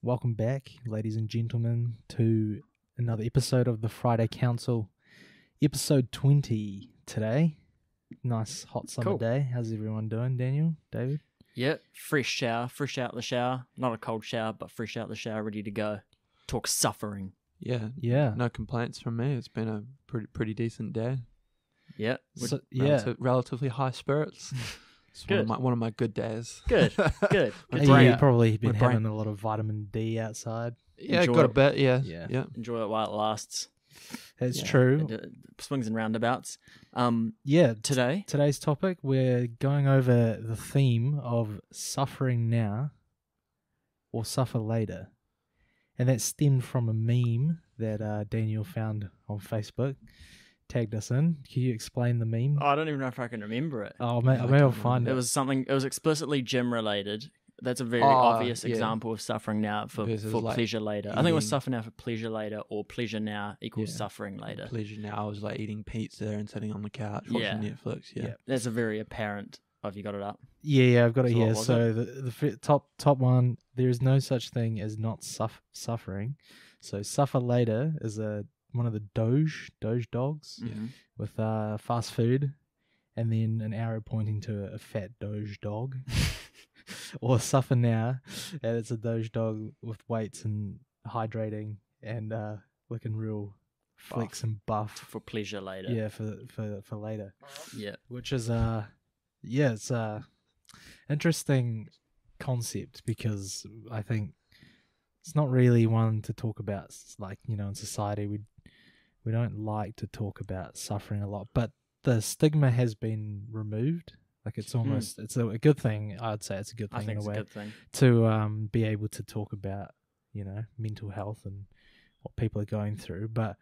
Welcome back, ladies and gentlemen, to another episode of the Friday Council, episode 20 today. Nice hot summer day. How's everyone doing, Daniel, David? Yeah, fresh out the shower. Not a cold shower, but fresh out the shower, ready to go. Talk suffering. Yeah, Yeah. no complaints from me. It's been a pretty decent day. Yeah, So, Relatively high spirits. It's Good. one of my good days. good. My Good. brain- You've probably been my brain- having a lot of vitamin D outside. Yeah, Enjoy got a it. bit. Yeah, Yeah. yeah. Enjoy it while it lasts. That's Yeah. true. Swings and roundabouts. Yeah, Today, today's topic, we're going over the theme of suffering now or suffer later. And that stemmed from a meme that Daniel found on Facebook, tagged us in. Can you explain the meme? I don't even know if I can remember it. Oh, I maybe I'll can't find It it. was explicitly gym related. That's a very Oh, obvious yeah. example of suffering now for Versus, like, pleasure later. I think it was eating- suffer now for pleasure later, or pleasure now equals Yeah. suffering later. Pleasure now. I was like eating pizza and sitting on the couch Yeah. watching Netflix. Yeah. Yeah. That's a very apparent. Have you got it up? Yeah, I've got it So what here. was So the top one, there is no such thing as not suffering. So suffer later is one of the Doge dogs Yeah. with fast food, and then an arrow pointing to a fat Doge dog. Or suffer now, and it's a Doge dog with weights and hydrating and looking real flex and buff. For pleasure later. Yeah, for later. Yeah. Which is it's a interesting concept, because I think it's not really one to talk about. Like, in society we don't like to talk about suffering a lot, but the stigma has been removed. Like, it's almost it's a good thing. I'd say it's a good I thing think in it's a a way good thing. to be able to talk about mental health and what people are going through. But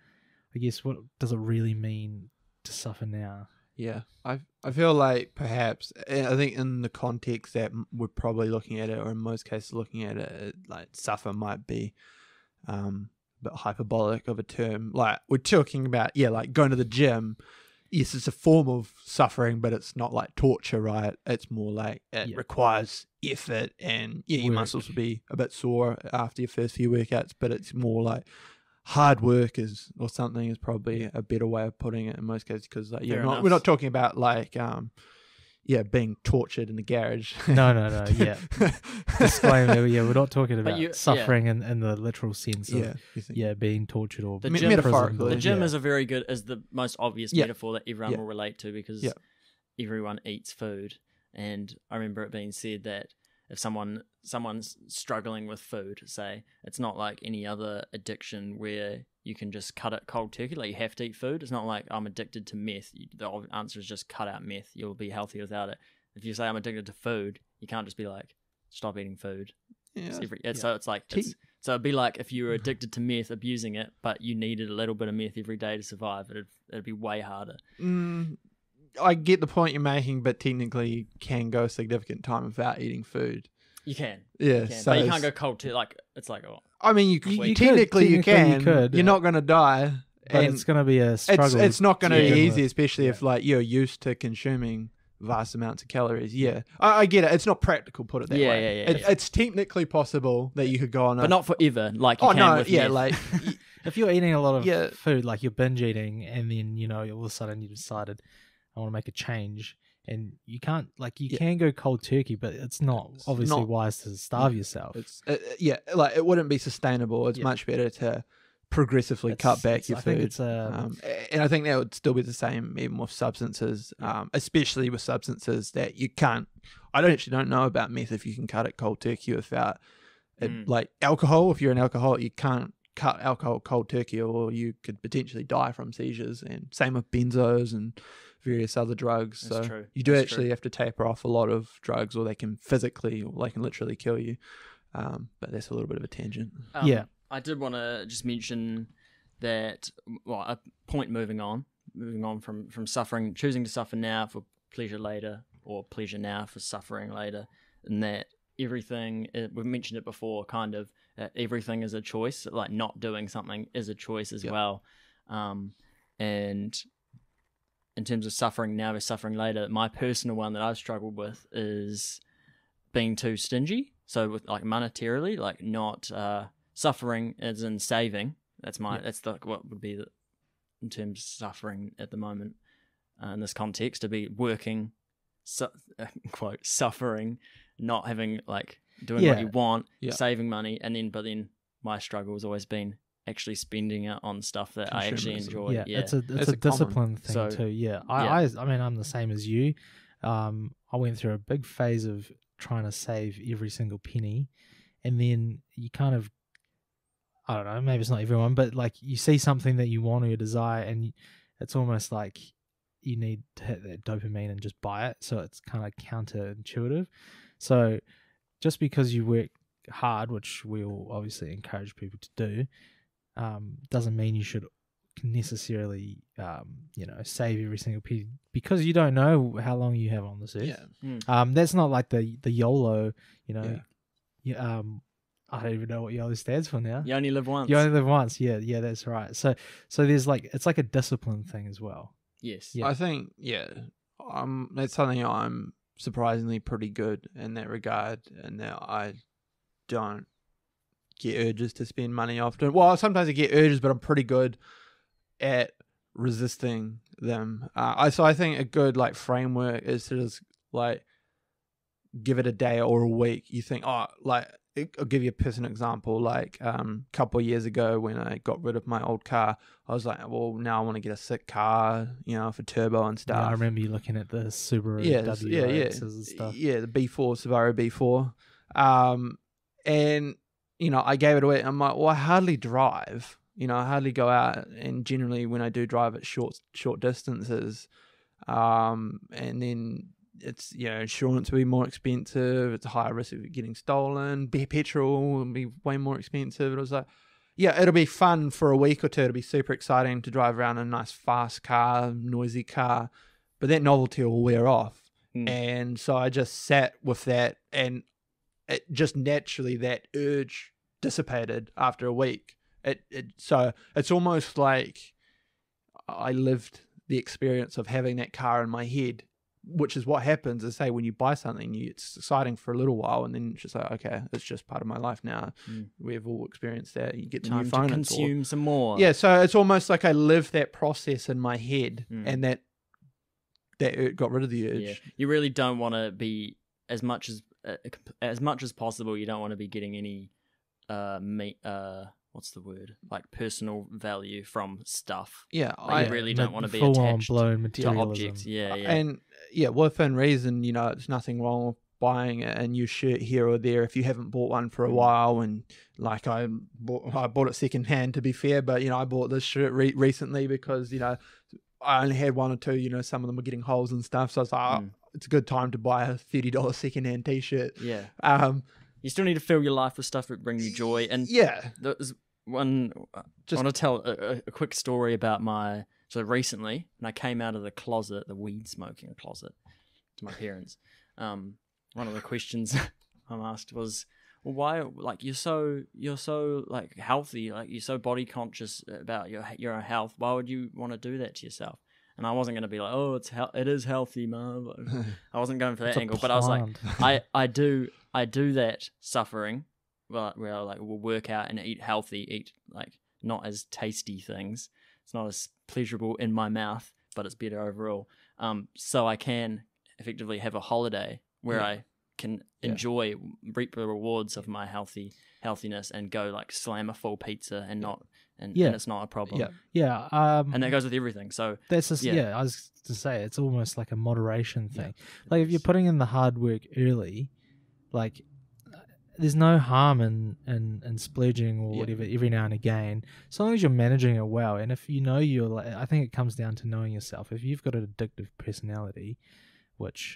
I guess, what does it really mean to suffer now? Yeah, I feel like perhaps, I think in the context that we're probably looking at it, or in most cases looking at it, like suffer might be a bit hyperbolic of a term. Like, we're talking about, like going to the gym. Yes, it's a form of suffering, but it's not like torture, right? It's more like it requires effort, and your Work. muscles will be a bit sore after your first few workouts, but it's more like hard work is probably a better way of putting it in most cases, because Fair enough. we're not talking about like being tortured in the garage. No, yeah. Disclaimer, we're not talking about you- suffering in the literal sense of you think- being tortured or The imprisoned gym- metaphorically. The or- gym yeah. is the most obvious Yeah. metaphor that everyone Yeah. will relate to, because Yeah. everyone eats food. And I remember it being said that if someone's struggling with food, say, it's not like any other addiction where you can just cut it cold turkey. Like, you have to eat food. It's not like I'm addicted to meth. The answer is just cut out meth. You'll be healthy without it. If you say I'm addicted to food, you can't just be like, stop eating food. Yeah. So it's like so it'd be like if you were addicted to meth, abusing it, but you needed a little bit of meth every day to survive. It'd be way harder. I get the point you're making, but technically you can go a significant time without eating food. You can, Yeah, you can. so But you can't it's- go cold to like it's like I mean, you You technically you could, can. could. You're not going to die, but and it's going to be a struggle. it's not going to begin be with. easy, especially if like you're used to consuming vast amounts of calories. Yeah, I get it. It's not practical. Put it that Yeah, way. yeah. It's technically possible that you could go on, but not forever. Like you Oh can no, with yeah, meth. like If you're eating a lot of Yeah. food, like you're binge eating, and then all of a sudden you decided, I want to make a change, and you can't, like, you Yeah. can go cold turkey, but it's not It's obviously not- wise to starve yourself. it's like it wouldn't be sustainable. It's Yeah. much better to progressively cut back your I food. think it's And I think that would still be the same even with substances, especially with substances that you can't. I don't know about meth if you can cut it cold turkey without it, like alcohol. If you're an alcoholic, you can't cut alcohol cold turkey, or you could potentially die from seizures. And same with benzos and various other drugs. That's so true. you do That's actually true. have to taper off a lot of drugs, or they can literally kill you. But that's a little bit of a tangent. Yeah. I did want to just mention that. Well, a point moving on from suffering, choosing to suffer now for pleasure later, or pleasure now for suffering later, and that everything, we've mentioned it before, kind of, everything is a choice, like not doing something is a choice as well. And in terms of suffering now versus suffering later, my personal one that I've struggled with is being too stingy. So with like monetarily, like not suffering as in saving. That's what would be in terms of suffering at the moment in this context, to be working, quote, suffering, not having like doing what you want, saving money, but then my struggle has always been actually spending it on stuff that I actually enjoy. Yeah, it's a discipline thing too. Yeah, I mean, I'm the same as you. I went through a big phase of trying to save every single penny, and then you kind of, I don't know, maybe it's not everyone, but like you see something that you want or you desire, and it's almost like you need to hit that dopamine and just buy it. So it's kind of counterintuitive. So just because you work hard, which we'll obviously encourage people to do, doesn't mean you should necessarily save every single penny, because you don't know how long you have on this earth. That's not like the YOLO, I don't even know what YOLO stands for now. You only live once. You only live once. Yeah, that's right. So there's like, it's like a discipline thing as well. Yes. I think that's something I'm surprisingly pretty good in that regard, and that I don't get urges to spend money often. Well, sometimes I get urges, but I'm pretty good at resisting them. I think a good like framework is to just like give it a day or a week. You think, I'll give you a personal example. Like a couple of years ago when I got rid of my old car, I was like, well, now I want to get a sick car, for turbo and stuff. Yeah, I remember you looking at the Subaru WRXs and stuff. Yeah, the Subaru B4. And I gave it away. I'm like, well, I hardly drive. I hardly go out, and generally when I do drive, it's short distances. And then it's, insurance will be more expensive. It's a higher risk of it getting stolen. Petrol will be way more expensive. It was like, it'll be fun for a week or two. It'll be super exciting to drive around in a nice fast car, noisy car, but that novelty will wear off. And so I just sat with that, and it just naturally, that urge dissipated after a week. So it's almost like I lived the experience of having that car in my head, which is what happens is, say, when you buy something, it's exciting for a little while, and then it's just like, okay, it's just part of my life now. We've all experienced that. You get the new phone, to consume some more. Yeah, so it's almost like I lived that process in my head, and that got rid of the urge. Yeah. You really don't want to be, as much as possible, you don't want to be getting any what's the word? Like personal value from stuff. Yeah, I really don't want to be attached to objects. Yeah. And within reason, there's nothing wrong with buying a new shirt here or there if you haven't bought one for a while. And like I bought it secondhand, to be fair, but I bought this shirt recently because I only had one or two. Some of them were getting holes and stuff, so I was like, it's a good time to buy a $30 secondhand t-shirt. Yeah. You still need to fill your life with stuff that bring you joy. And there's one. I want to tell a quick story about so recently, when I came out of the closet, the weed smoking closet, to my parents, one of the questions I'm asked was, well, why, like, you're so like healthy, like you're so body conscious about your own health. Why would you want to do that to yourself? And I wasn't going to be like, oh, it is healthy, Mum. I wasn't going for that angle, but I was like, I do that suffering, where I like will work out and eat healthy, eat like not as tasty things. It's not as pleasurable in my mouth, but it's better overall. So I can effectively have a holiday where I can enjoy, reap the rewards of my healthiness, and go like slam a full pizza and not. And it's not a problem. And that goes with everything. So that's just I was to say, it's almost like a moderation thing. Like if you're putting in the hard work early, like there's no harm in splurging or whatever every now and again, as long as you're managing it well. And if you're like, I think it comes down to knowing yourself. If you've got an addictive personality, which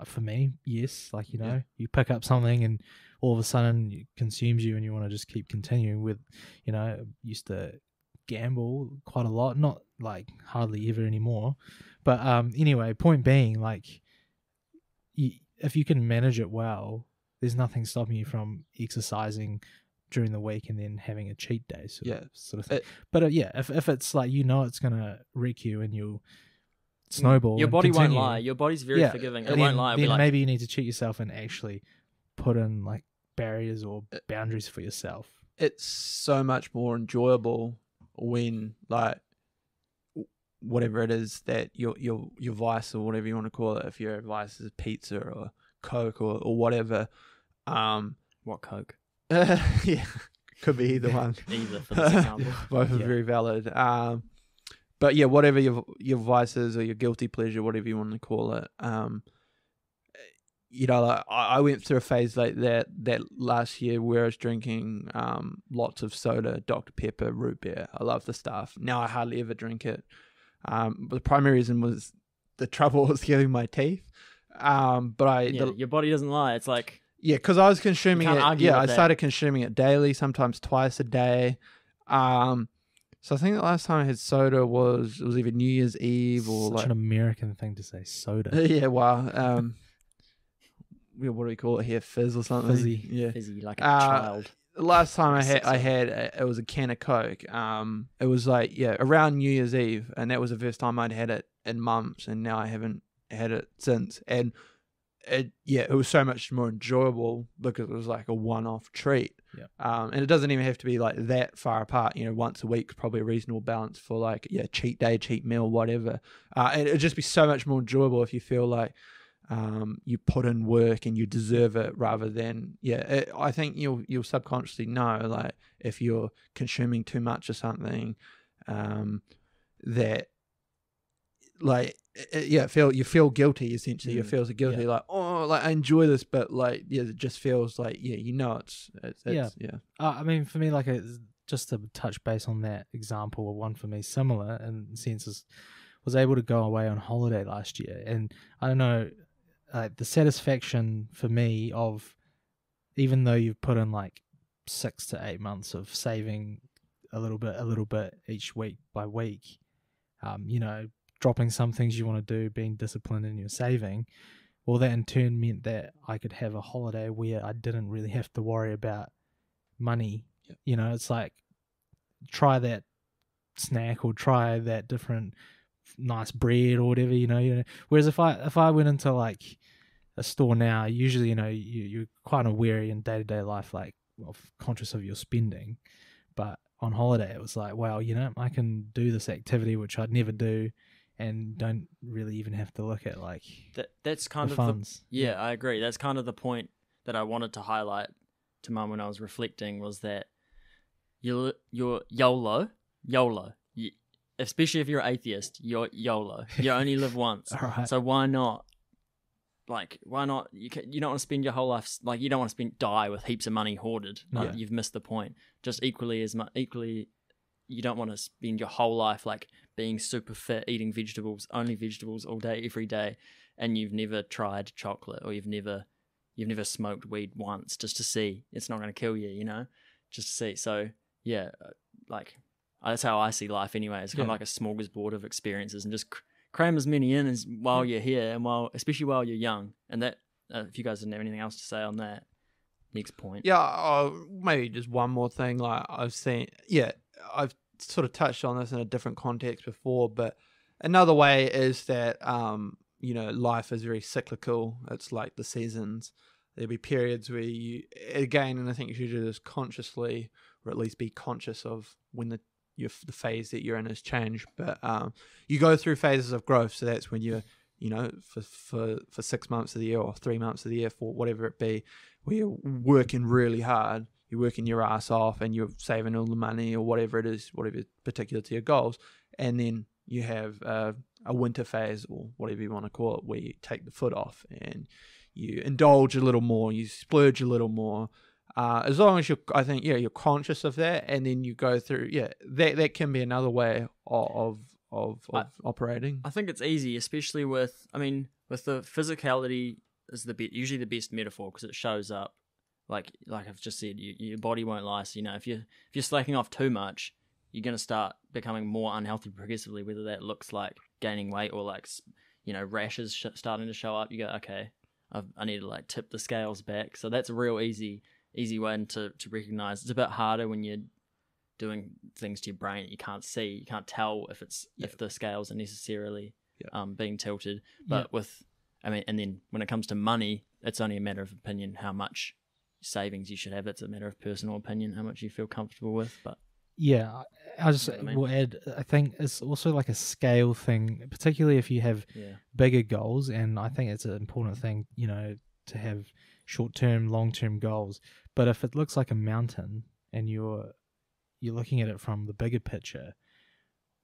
for me, yes, like you pick up something and all of a sudden it consumes you, and you want to just keep continuing with, used to gamble quite a lot, not like hardly ever anymore. But anyway, point being, like, if you can manage it well, there's nothing stopping you from exercising during the week and then having a cheat day sort of thing. But if it's like, it's going to wreck you and you'll snowball. Your body won't lie. Your body's very forgiving. It won't lie. Then maybe you need to cheat yourself and actually put in like barriers or boundaries for yourself. It's so much more enjoyable when like whatever it is that your vice or whatever you want to call it, if your vice is pizza or Coke or whatever. What Coke? Yeah, could be either one. Either for this example. Both are very valid. But yeah, whatever your vice is or your guilty pleasure, whatever you want to call it. You know, like I went through a phase like that last year where I was drinking lots of soda, Dr. Pepper, root beer. I love the stuff. Now I hardly ever drink it. But the primary reason was the trouble was getting my teeth. Your body doesn't lie. It's like, yeah, because I was consuming You it. can't argue Yeah, I with that. started consuming it daily, sometimes twice a day. So I think the last time I had soda was either New Year's Eve or Such an American thing to say, soda. yeah, wow. What do we call it here? Fizz or something? Fizzy. Yeah. fizzy, like a child. The last time I Six had it was a can of Coke. It was like around New Year's Eve, and that was the first time I'd had it in months, and now I haven't had it since. And it was so much more enjoyable because it was like a one-off treat. Yeah. And it doesn't even have to be like that far apart. You know, once a week is probably a reasonable balance for like cheat day, cheat meal, whatever. And it'd just be so much more enjoyable if you feel like you put in work and you deserve it, rather than I think you'll subconsciously know, like, if you're consuming too much of something, that like you feel guilty essentially. You feel guilty, like, oh, like I enjoy this, but like it just feels like it's I mean, for me, like, just to touch base on that example, or one for me similar in senses, was able to go away on holiday last year, and I don't know, the satisfaction for me of, even though you've put in like 6 to 8 months of saving a little bit each week by week, dropping some things you want to do, being disciplined in your saving, well, that in turn meant that I could have a holiday where I didn't really have to worry about money. Yep. It's like, try that snack or try that different nice bread or whatever, whereas if I went into like a store now, usually you're quite wary in day-to-day life, like, conscious of your spending, but on holiday it was like, wow, I can do this activity which I'd never do, and don't really even have to look at like that's kind the of funds. I agree. That's kind of the point that I wanted to highlight to Mum when I was reflecting, was that you're YOLO, especially if you're atheist, you're YOLO. You only live once. All right. So why not? Like, why not? You don't want to spend your whole life, like, you don't want to die with heaps of money hoarded. Like, you've missed the point. Just equally, you don't want to spend your whole life like being super fit, eating only vegetables all day, every day, and you've never tried chocolate, or you've never smoked weed once, just to see. It's not going to kill you, just to see. So like, that's how I see life anyway. It's kind of like a smorgasbord of experiences, and just cram as many in as while you're here, and especially while you're young. And that, if you guys didn't have anything else to say on that, next point. Yeah, maybe just one more thing. Like, I've sort of touched on this in a different context before, but another way is that life is very cyclical. It's like the seasons. There'll be periods where and I think you should do this consciously, or at least be conscious of when the phase that you're in has changed. But you go through phases of growth, so that's when you're for 6 months of the year or 3 months of the year, for whatever it be, where you're working really hard, you're working your ass off, and you're saving all the money or whatever it is, whatever particular to your goals. And then you have a winter phase, or whatever you want to call it, where you take the foot off and you indulge a little more, you splurge a little more. As long as you're conscious of that, and then you go through, that can be another way of operating. I think it's easy, especially with the physicality is usually the best metaphor, because it shows up. Like I've just said, your body won't lie. So, if you're slacking off too much, you're going to start becoming more unhealthy progressively, whether that looks like gaining weight or like, rashes starting to show up. You go, okay, I need to like tip the scales back. So that's a real easy way to recognize. It's a bit harder when you're doing things to your brain that you can't see. You can't tell if the scales are necessarily being tilted. But with I mean, and then when it comes to money, it's only a matter of opinion how much savings you should have. It's a matter of personal opinion how much you feel comfortable with. But Yeah, I just You know what I mean? will add. I think it's also like a scale thing, particularly if you have yeah, bigger goals, and I think it's an important thing, to have short-term, long-term goals. But if it looks like a mountain and you're looking at it from the bigger picture,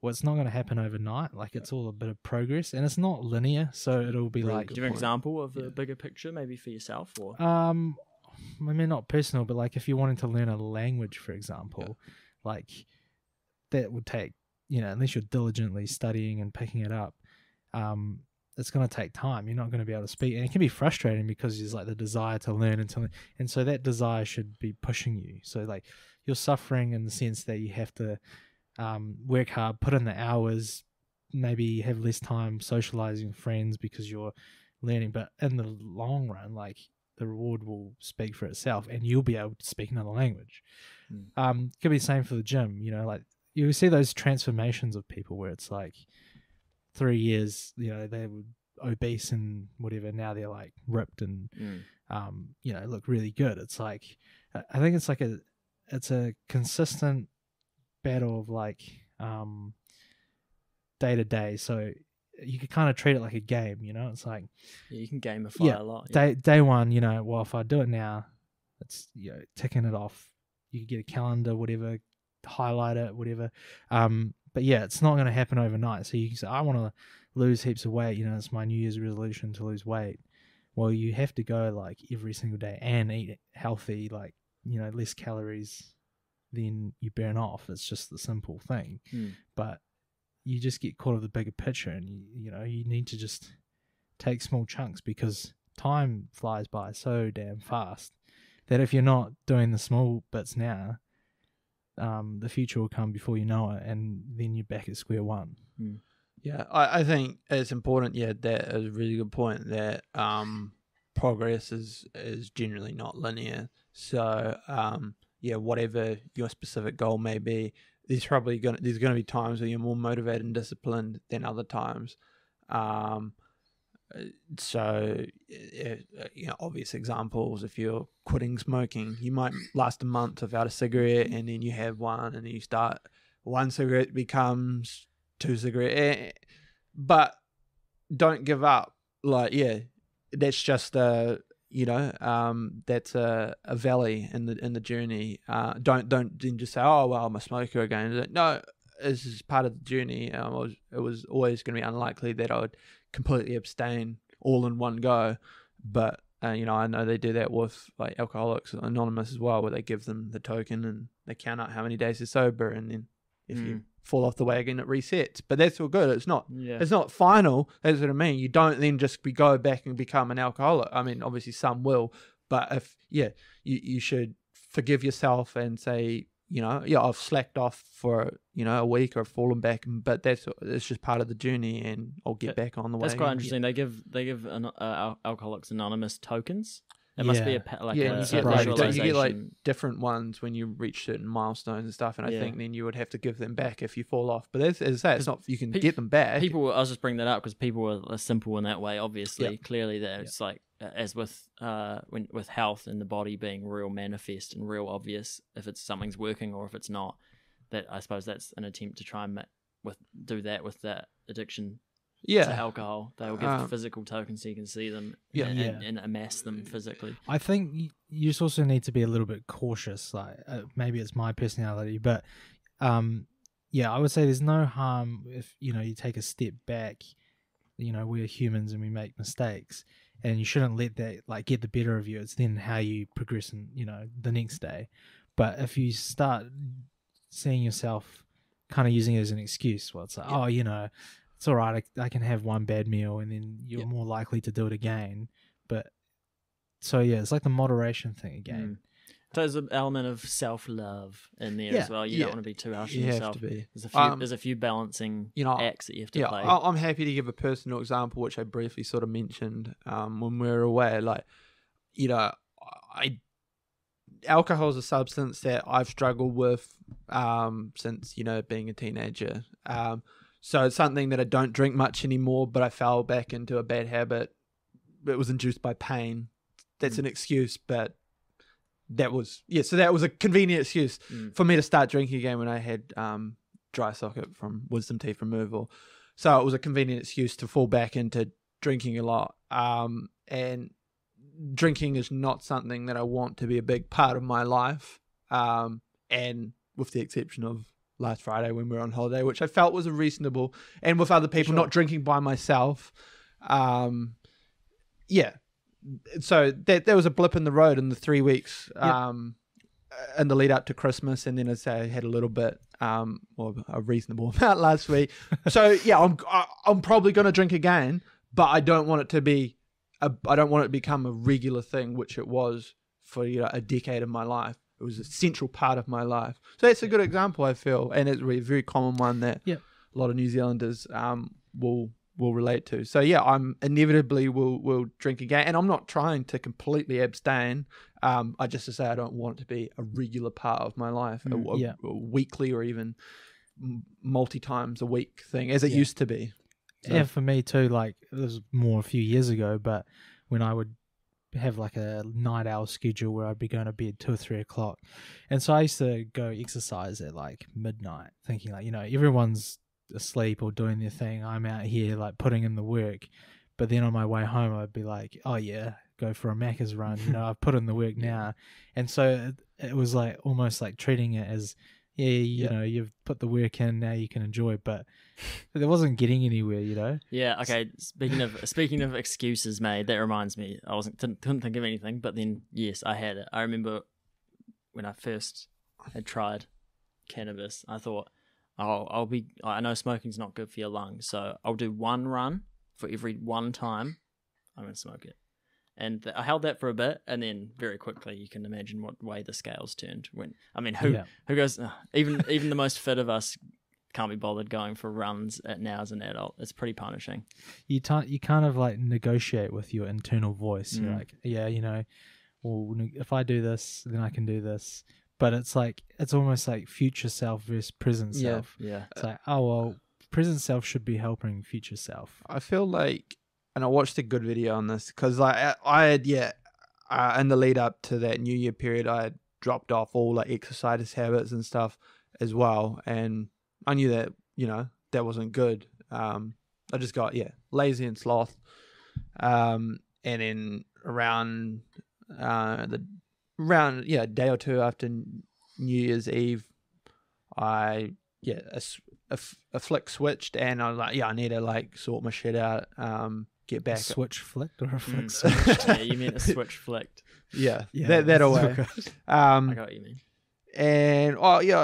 well, it's not going to happen overnight. Like, it's all a bit of progress, and it's not linear. So it'll be Really like, do you have an point. example of the bigger picture, maybe for yourself, or I mean, not personal, but like if you're wanting to learn a language, for example, like that would take, unless you're diligently studying and picking it up, it's going to take time. You're not going to be able to speak, and it can be frustrating because there's like the desire to learn and so that desire should be pushing you. So like you're suffering in the sense that you have to work hard, put in the hours, maybe have less time socializing with friends because you're learning, but in the long run, like the reward will speak for itself, and you'll be able to speak another language. Could be the same for the gym. Like you see those transformations of people where it's like 3 years, they were obese and whatever. Now they're like ripped and look really good. It's like I think it's like it's a consistent battle of like day to day. So you could kind of treat it like a game. It's like you can gamify a lot. day one. Well, if I do it now, it's ticking it off. You could get a calendar, whatever, highlight it, whatever. But yeah, it's not going to happen overnight. So you can say, I want to lose heaps of weight. It's my New Year's resolution to lose weight. Well, you have to go like every single day and eat healthy, like, less calories than you burn off. It's just the simple thing. But you just get caught of the bigger picture, and you need to just take small chunks because time flies by so damn fast that if you're not doing the small bits now, the future will come before you know it, and then you're back at square one. Yeah, I think it's important. Yeah, that is a really good point. That progress is generally not linear. So whatever your specific goal may be, there's gonna be times where you're more motivated and disciplined than other times. So obvious examples, if you're quitting smoking, you might last a month without a cigarette, and then you have one, and then you start, one cigarette becomes 2 cigarettes, but don't give up. Like, that's just that's a valley in the journey. Don't then just say, oh well, I'm a smoker again. No, this is part of the journey. It was always going to be unlikely that I would completely abstain all in one go, but I know they do that with like Alcoholics Anonymous as well, where they give them the token and they count out how many days they're sober, and then if you fall off the wagon, it resets. But that's all good. It's not final. That's what I mean. You don't then just go back and become an alcoholic. I mean, obviously some will, but if you should forgive yourself and say, I've slacked off for a week or I've fallen back, but it's just part of the journey, and I'll get back on the way. That's quite interesting. They give Alcoholics Anonymous tokens. It must be you get like different ones when you reach certain milestones and stuff, and I think then you would have to give them back if you fall off. But as I say, it's not, you can get them back. I was just bringing that up because people are simple in that way. Obviously, clearly, that it's like as with with health and the body being real manifest and real obvious if it's something's working or if it's not. That I suppose that's an attempt to try and do that with that addiction. To alcohol, they will give physical tokens so you can see them and amass them physically. I think you just also need to be a little bit cautious. Like maybe it's my personality, but I would say there's no harm if you take a step back. We're humans and we make mistakes, and you shouldn't let that get the better of you. It's then how you progress in the next day. But if you start seeing yourself kind of using it as an excuse, well, it's like it's all right, I can have one bad meal, and then you're more likely to do it again. But so it's like the moderation thing again. So there's an element of self-love in there as well. You don't want to be too harsh on yourself. Have to be. There's a few balancing acts that you have to play. I'm happy to give a personal example, which I briefly sort of mentioned when we were away. Like, alcohol is a substance that I've struggled with since being a teenager. So it's something that I don't drink much anymore, but I fell back into a bad habit it was induced by pain. That's an excuse, but that was so that was a convenient excuse for me to start drinking again when I had dry socket from wisdom teeth removal. So it was a convenient excuse to fall back into drinking a lot. And drinking is not something that I want to be a big part of my life. And with the exception of last Friday when we were on holiday, which I felt was a reasonable, and with other people, not drinking by myself. So there was a blip in the road in the 3 weeks in the lead up to Christmas, and then as I had a little bit, or a reasonable amount last week. So I'm probably going to drink again, but I don't want it to be I don't want it to become a regular thing, which it was for a decade of my life. It was a central part of my life. So that's a good example, I feel, and it's a very common one that a lot of New Zealanders will relate to. So I'm inevitably will drink again, and I'm not trying to completely abstain. I just to say I don't want it to be a regular part of my life, a weekly or even multi times a week thing as it used to be. So. Yeah, for me too. Like it was more a few years ago, but when I would have like a night owl schedule where I'd be going to bed 2 or 3 o'clock, and so I used to go exercise at like midnight, thinking like everyone's asleep or doing their thing. I'm out here like putting in the work, but then on my way home I'd be like, oh yeah, go for a Macca's run. I've put in the work now, and so it was like almost like treating it as you've put the work in, now you can enjoy it, but it wasn't getting anywhere. Yeah. Okay. Speaking of excuses made, that reminds me, I couldn't think of anything, but then yes, I had it. I remember when I first had tried cannabis, I thought, I know smoking's not good for your lungs, so I'll do one run for every one time I'm going to smoke it. And I held that for a bit, and then very quickly you can imagine what way the scales turned. Who goes, even the most fit of us can't be bothered going for runs now as an adult. It's pretty punishing. You kind of like negotiate with your internal voice. You're like, well, if I do this, then I can do this. But it's almost like future self versus present self. Yeah. It's like, oh well, present self should be helping future self. I feel like, and I watched a good video on this because I had in the lead up to that New Year period, I had dropped off all like exercise habits and stuff as well, and I knew that that wasn't good. I just got lazy and sloth, and then around a day or two after New Year's Eve, a flick switched, and I was like, I need to like sort my shit out, get back. A switch flicked or a flick switched? Yeah, you meant a switch flicked. That away. I got what you mean. And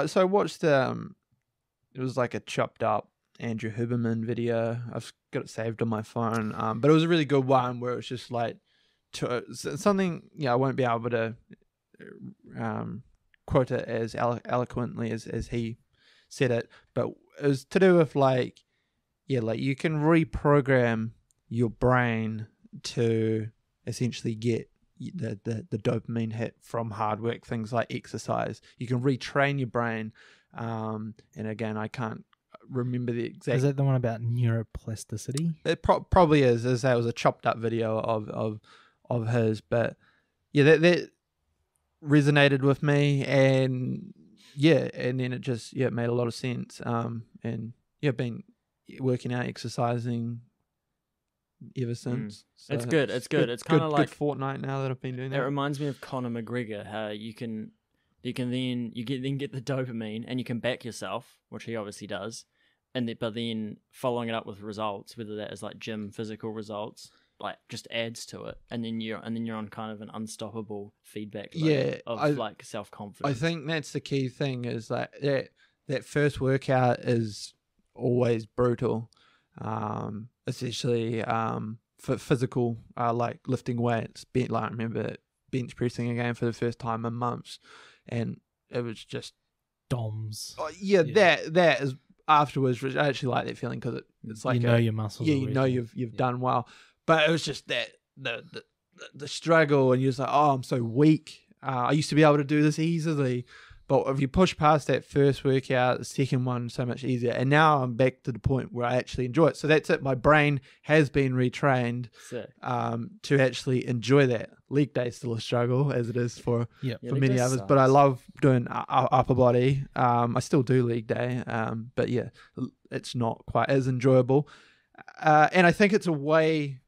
so I watched it was like a chopped up Andrew Huberman video. I've got it saved on my phone, but it was a really good one where it was just like something I won't be able to quote it as eloquently as he said it, but it was to do with like you can reprogram your brain to essentially get the dopamine hit from hard work, things like exercise. You can retrain your brain, and again, I can't remember the exact. Is that the one about neuroplasticity? It probably is. As that was a chopped up video of his, but that resonated with me, and and then it just it made a lot of sense. And been working out, exercising ever since. So it's good. It's kind of like good fortnight now that I've been doing that. It reminds me of Conor McGregor, how you can then get the dopamine and you can back yourself, which he obviously does, but then following it up with results, whether that is like gym physical results, like just adds to it, and then you're on kind of an unstoppable feedback loop of like self confidence. I think that's the key thing is like that first workout is always brutal. Especially for physical, like lifting weights. I remember bench pressing again for the first time in months, and it was just DOMs. That is afterwards. I actually like that feeling because it's like your muscles. Yeah, you've done well, but it was just that the struggle, and you're just like, oh, I'm so weak. I used to be able to do this easily, But if you push past that first workout, the second one so much easier. And now I'm back to the point where I actually enjoy it. So that's it. My brain has been retrained Sick. to actually enjoy that. Leg day is still a struggle, as it is for Yeah. Yeah, for leg many day others. But I sucks. love doing upper body. I still do leg day, but yeah, it's not quite as enjoyable. And I think it's a way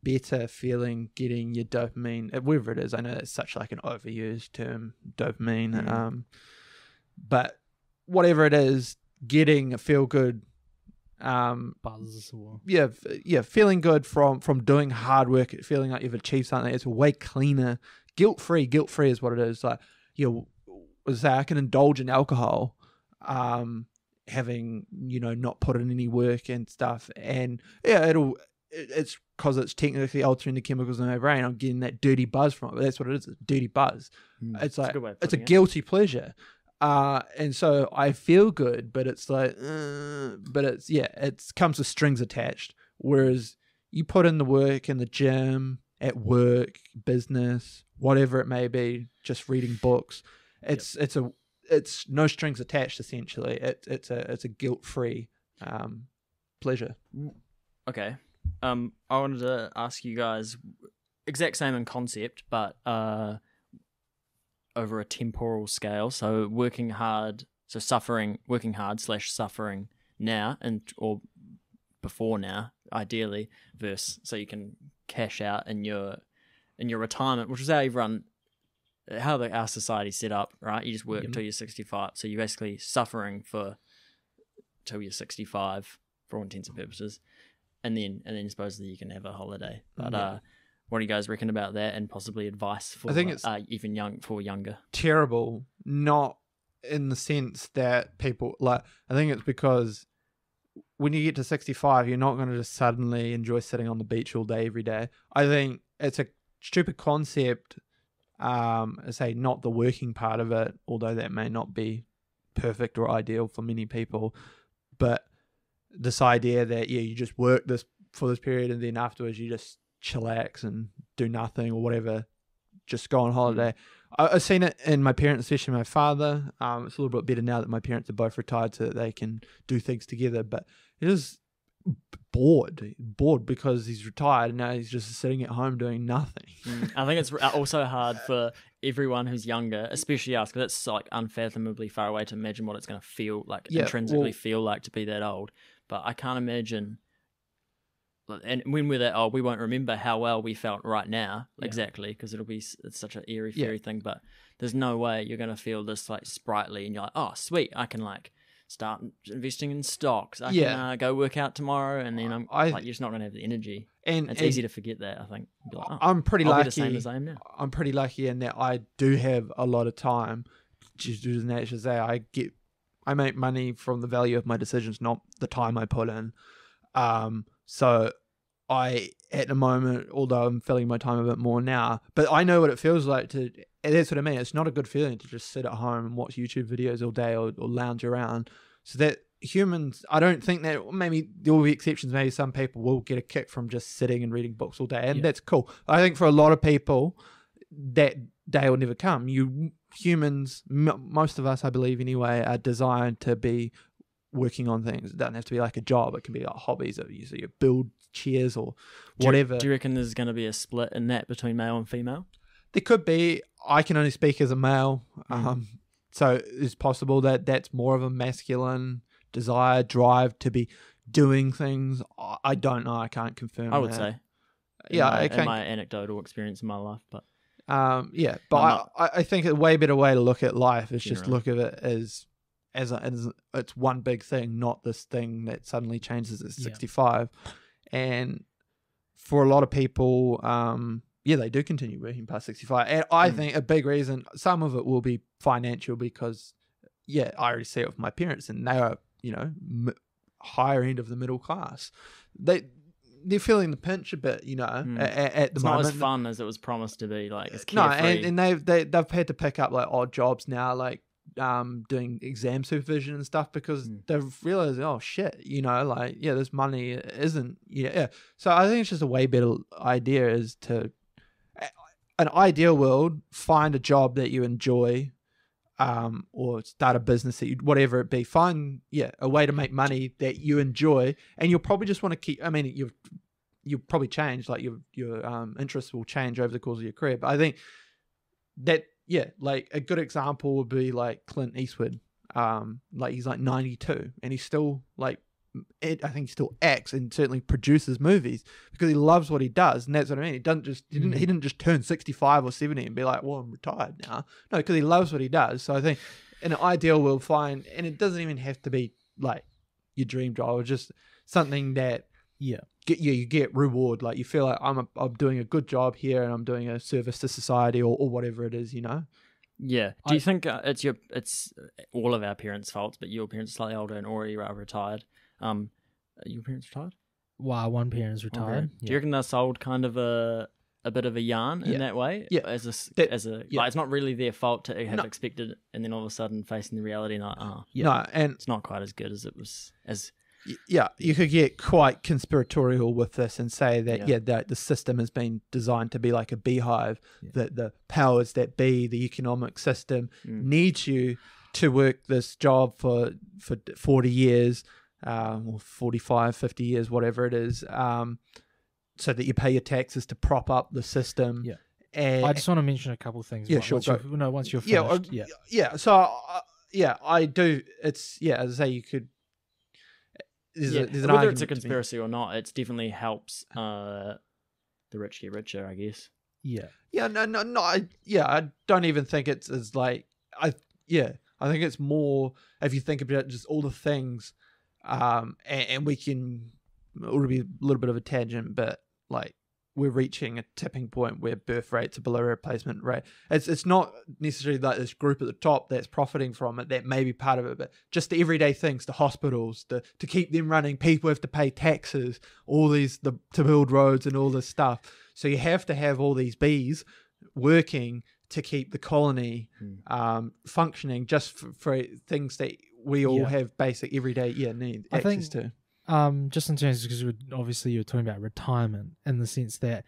better feeling getting your dopamine, wherever it is. I know that's such like an overused term, dopamine. But whatever it is, getting a feel good, Buzz or feeling good from doing hard work, feeling like you've achieved something. It's way cleaner, guilt free is what it is. Like, say I can indulge in alcohol, having not put in any work and stuff, and it's because it's technically altering the chemicals in my brain. I'm getting that dirty buzz from it. But that's what it is. It's dirty buzz. It's a like good way of it's a putting it. guilty pleasure. And so I feel good, but it's like, but it comes with strings attached. Whereas you put in the work in the gym, at work, business, whatever it may be, just reading books. It's no strings attached. Essentially, it's a guilt free pleasure. Okay. I wanted to ask you guys, exact same in concept, but over a temporal scale. So working hard / suffering now or before now, ideally, versus so you can cash out in your retirement, which is how our society's set up, right? You just work until you're 65, so you're basically suffering till you're 65 for all intents and purposes, and then supposedly you can have a holiday. But what do you guys reckon about that, and possibly advice for I think it's even younger? terrible, not in the sense that people like. I think it's because when you get to 65, you're not going to just suddenly enjoy sitting on the beach all day every day. I think it's a stupid concept. Say not the working part of it, although that may not be perfect or ideal for many people, but this idea that you just work this for this period and then afterwards you just chillax and do nothing or whatever, just go on holiday. I've seen it in my parents, especially my father. It's a little bit better now that my parents are both retired so that they can do things together, but it is bored because he's retired and now he's just sitting at home doing nothing. I think it's also hard for everyone who's younger, especially us, because it's like unfathomably far away to imagine what it's going to feel like, intrinsically feel like to be that old. But I can't imagine, and when we're that old, we won't remember how well we felt right now, exactly, because it's such an airy fairy thing. But there's no way you're going to feel this like sprightly and you're like, oh sweet, I can like start investing in stocks. I can go work out tomorrow, and then you're just not going to have the energy. And it's easy to forget that, I think. Be like, I'm pretty I'll lucky. be the same as I am now. I'm pretty lucky in that I do have a lot of time. Just due to the nature of that, I make money from the value of my decisions, not the time I put in. So I, at the moment, although I'm filling my time a bit more now, but I know what it feels like to. And that's what I mean. It's not a good feeling to just sit at home and watch YouTube videos all day or lounge around. So that humans, I don't think that, maybe there will be exceptions. Maybe some people will get a kick from just sitting and reading books all day, and that's cool. I think for a lot of people, that day will never come. Humans, most of us, I believe anyway, are designed to be working on things. It doesn't have to be like a job. It can be like hobbies. You build chairs or whatever. Do you reckon there's going to be a split in that between male and female? There could be. I can only speak as a male. So it's possible that that's more of a masculine desire, drive to be doing things. I don't know. I can't confirm I would that. say. In my anecdotal experience in my life, but I think a way better way to look at life is just Generally. look at it as it's one big thing, not this thing that suddenly changes at 65. And for a lot of people, they do continue working past 65. And I think a big reason, some of it will be financial because, I already see it with my parents and they are, higher end of the middle class. They're feeling the pinch a bit, at the moment. It's not as fun as it was promised to be. Like, it's no, carefree. and they've had to pick up like odd jobs now, like doing exam supervision and stuff because they've realized, oh shit, this money isn't. So I think it's just a way better idea is to, an ideal world, find a job that you enjoy, or start a business that you, whatever it be, find a way to make money that you enjoy, and you'll probably just want to keep. I mean, you'll probably change, like your interests will change over the course of your career. But I think that like a good example would be like Clint Eastwood. Like he's like 92, and he's still like. I think he still acts and certainly produces movies because he loves what he does, and that's what I mean. He didn't just turn 65 or 70 and be like, "Well, I'm retired now." No, because he loves what he does. So I think in an ideal we'll find, and it doesn't even have to be like your dream job, or just something that you get reward. Like you feel like I'm doing a good job here, and I'm doing a service to society, or whatever it is, you know. Yeah. Do you think it's all of our parents' faults, but your parents are slightly older and already are retired? Are your parents retired? Wow, one parent's retired. Okay. Do you reckon they're sold kind of a bit of a yarn in that way? Yeah. Like, it's not really their fault to have expected it, and then all of a sudden facing the reality and like, no, and it's not quite as good as it was. You could get quite conspiratorial with this and say that the system has been designed to be like a beehive, that the powers that be, the economic system needs you to work this job for 40 years, or 45, 50 years, whatever it is, so that you pay your taxes to prop up the system. Yeah. And I just want to mention a couple of things. Yeah, sure. Once you're finished. So, I do. It's, as I say, you could. There's an whether it's a conspiracy or not, it definitely helps the rich get richer, I guess. I don't even think it's as like I think it's more if you think about just all the things, and we can, it would be a little bit of a tangent, but like we're reaching a tipping point where birth rates are below replacement rate. It's not necessarily like this group at the top that's profiting from it, that may be part of it, but just the everyday things, the hospitals, to keep them running, people have to pay taxes, all these, to build roads and all this stuff. So you have to have all these bees working to keep the colony functioning, just for things that we all have basic everyday need access to. Just in terms, because obviously you're talking about retirement in the sense that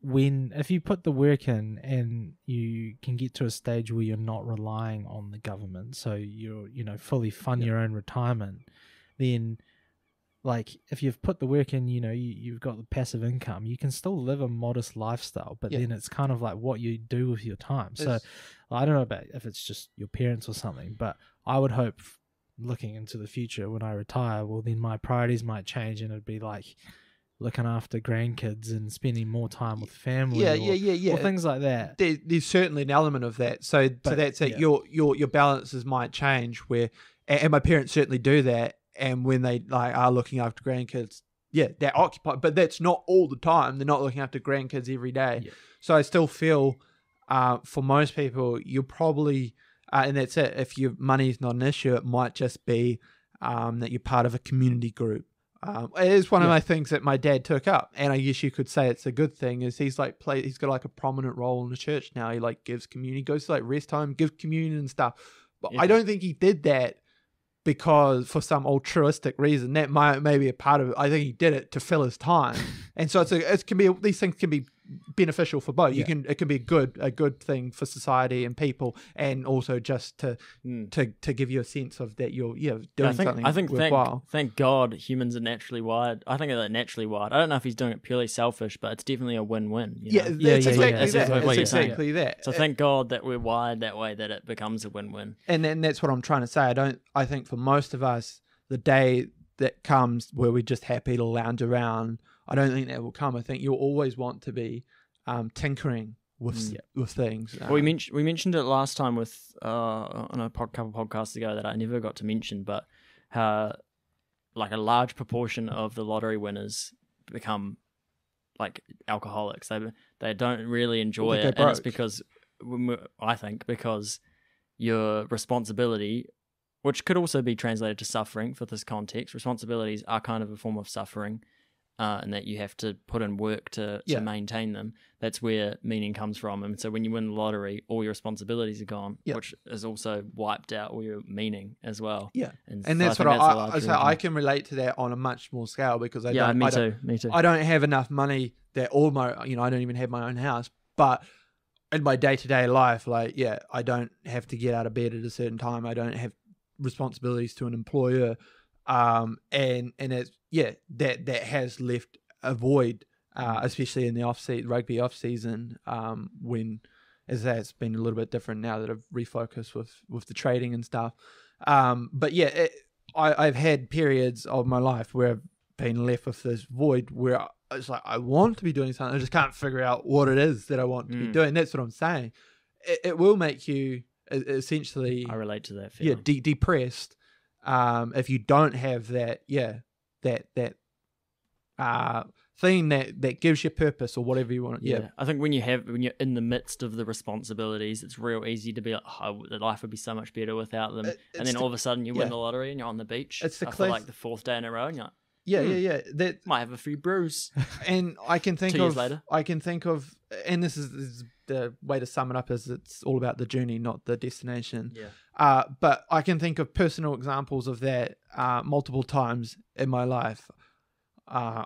if you put the work in and you can get to a stage where you're not relying on the government, so you're fully fund your own retirement, then like if you've put the work in, you've got the passive income, you can still live a modest lifestyle, but then it's kind of like what you do with your time. So I don't know about if it's just your parents or something, but I would hope, looking into the future, when I retire, well, then my priorities might change, and it'd be like looking after grandkids and spending more time with family, or things like that. There's certainly an element of that. So that's it. Your balances might change. Where, and my parents certainly do that. And when they are looking after grandkids, they're occupied, but that's not all the time. They're not looking after grandkids every day. Yeah. So I still feel, for most people, you're probably. And that's it. If your money is not an issue, it might just be that you're part of a community group. It is one of my things that my dad took up, and I guess you could say it's a good thing. Is he's got like a prominent role in the church now. He like gives community, goes to like rest home, gives communion and stuff. But I don't think he did that because for some altruistic reason. That might maybe a part of it. I think he did it to fill his time, and so these things can be beneficial for both. It can be a good thing for society and people, and also just to give you a sense of that you're doing something worthwhile. Thank God humans are naturally wired. I think they're naturally wired. I don't know if he's doing it purely selfish, but it's definitely a win-win. That's exactly that. So thank God that we're wired that way, that it becomes a win-win. And then that's what I'm trying to say. I think for most of us, the day that comes where we're just happy to lounge around, I don't think that will come. I think you'll always want to be tinkering with things. Well, we mentioned it last time with on a couple podcasts ago that I never got to mention, but how like a large proportion of the lottery winners become like alcoholics. They don't really enjoy it, and it's because I think because your responsibility, which could also be translated to suffering for this context, responsibilities are kind of a form of suffering. And that you have to put in work to maintain them. That's where meaning comes from. And so when you win the lottery, all your responsibilities are gone, which is also wiped out all your meaning as well. Yeah, and that's what I say. I can relate to that on a much small scale because me too. I don't have enough money that I don't even have my own house, but in my day-to-day life, like, yeah, I don't have to get out of bed at a certain time. I don't have responsibilities to an employer. And it's, yeah, that has left a void, especially in the rugby off season, when, as I say, it's been a little bit different now that I've refocused with the trading and stuff. But yeah, I've had periods of my life where I've been left with this void where it's like, I want to be doing something, I just can't figure out what it is that I want to be doing. That's what I'm saying. It will make you essentially, I relate to that feeling. depressed, if you don't have that thing that gives you purpose or whatever you want. Yeah. I think when you're in the midst of the responsibilities, it's real easy to be like, oh, the life would be so much better without them. And then all of a sudden you win the lottery and you're on the beach. It's the after like the fourth day in a row, and you're like, yeah. That might have a few brews. And I can think 2 years later. And this is the way to sum it up, is it's all about the journey, not the destination. Yeah. But I can think of personal examples of that multiple times in my life. I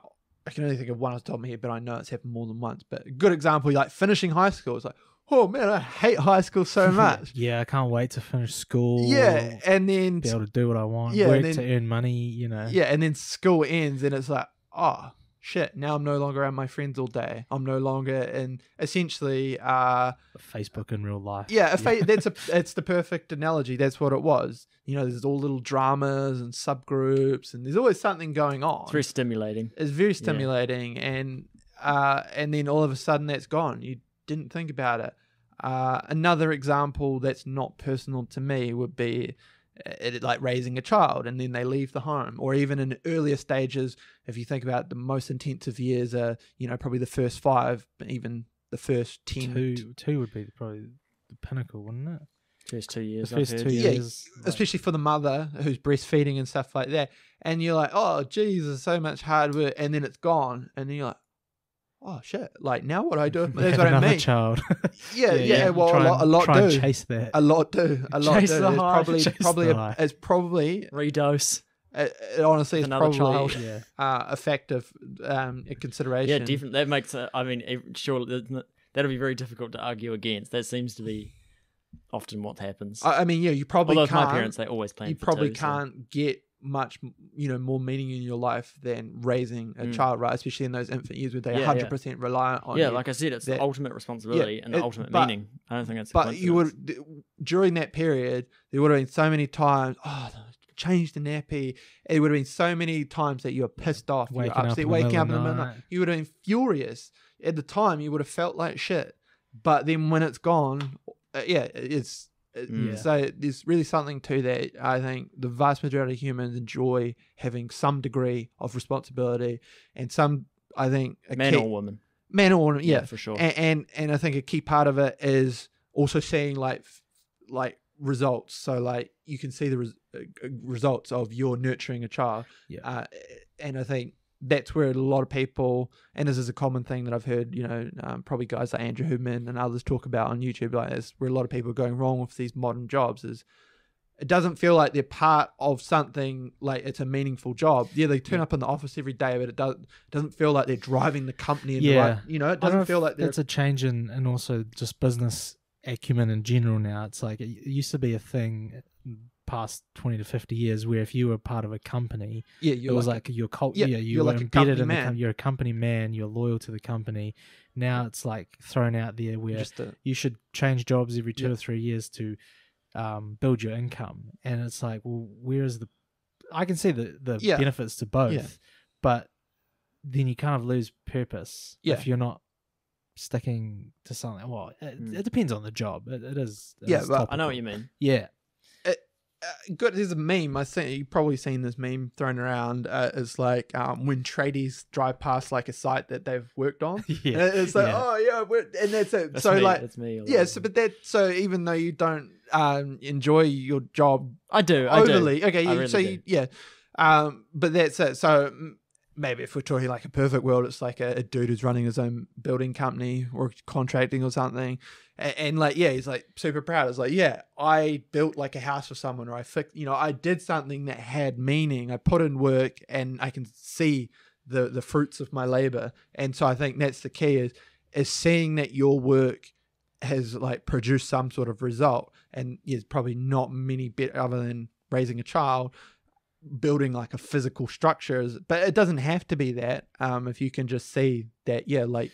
can only think of one off the top of my head, but I know it's happened more than once. But a good example, like finishing high school. It's like, oh man, I hate high school so much. Yeah, I can't wait to finish school. Yeah, and then be able to do what I want. Yeah, work then, to earn money, you know. Yeah, and then school ends, and it's like, oh shit, now I'm no longer around my friends all day. I'm no longer in, essentially, Facebook in real life. Yeah, it's the perfect analogy. That's what it was. You know, there's all little dramas and subgroups, and there's always something going on. It's very stimulating. It's very stimulating, and then all of a sudden that's gone. You didn't think about it. Another example that's not personal to me would be like raising a child, and then they leave the home, or even in earlier stages. If you think about the most intensive years, probably the first 5, even the first 10. Two would be probably the pinnacle, wouldn't it? First 2 years. The first 2 years, especially for the mother who's breastfeeding and stuff like that. And you're like, oh, geez, there's so much hard work, and then it's gone, and then you're like, oh shit! Like now, what I do? That's what I mean. Child. Yeah. Well, a lot try do. And chase that. A lot do. Chase the high. It's probably redose. Honestly, it's Another probably child. A factor, a consideration. Yeah, definitely. That makes it. I mean, sure, that'll be very difficult to argue against. That seems to be often what happens. I mean, yeah, you probably Although can't. My parents, they always plan. You for probably 2, can't get much, more meaning in your life than raising a child, right? Especially in those infant years where they're 100% reliant on you. Yeah, like I said, it's the ultimate responsibility and the ultimate meaning. I don't think that's. But you would, during that period, there would have been so many times. Oh, change the nappy. It would have been so many times that you were pissed off, you were upset, waking up in the middle of the night. You would have been furious. At the time, you would have felt like shit. But then when it's gone, it's. So there's really something to that. I think the vast majority of humans enjoy having some degree of responsibility, and some, I think, man or woman, yeah, for sure. And I think a key part of it is also seeing like results. So like you can see the results of your nurturing a child. And I think that's where a lot of people, and this is a common thing that I've heard, probably guys like Andrew Huberman and others talk about on YouTube, like this, where a lot of people are going wrong with these modern jobs, is it doesn't feel like they're part of something, like it's a meaningful job. Yeah, they turn up in the office every day, but it doesn't feel like they're driving the company in the right, it doesn't feel like it's a change in also just business acumen in general now. It's like it used to be a thing past 20 to 50 years where if you were part of a company, it was like your culture. You were embedded in the you're a company man, you're loyal to the company. Now it's like thrown out there where you should change jobs every 2 or 3 years to build your income, and it's like, well, where is I can see the benefits to both, but then you kind of lose purpose if you're not sticking to something. Well, it depends on the job. It is. But I know what you mean. Yeah. Good. There's a meme. You've probably seen this meme thrown around. It's like when tradies drive past like a site that they've worked on. It's like, and that's it. That's so me. like, that's me. So even though you don't enjoy your job, I do overly. Okay, I really do. But that's it. So maybe if we're talking like a perfect world, it's like a dude who's running his own building company or contracting or something. And like, he's like super proud. It's like, I built like a house for someone, or I fixed, I did something that had meaning. I put in work and I can see the fruits of my labor. And so I think that's the key is seeing that your work has like produced some sort of result, and there's probably not many better other than raising a child, building like a physical structure. But it doesn't have to be that. If you can just see that, like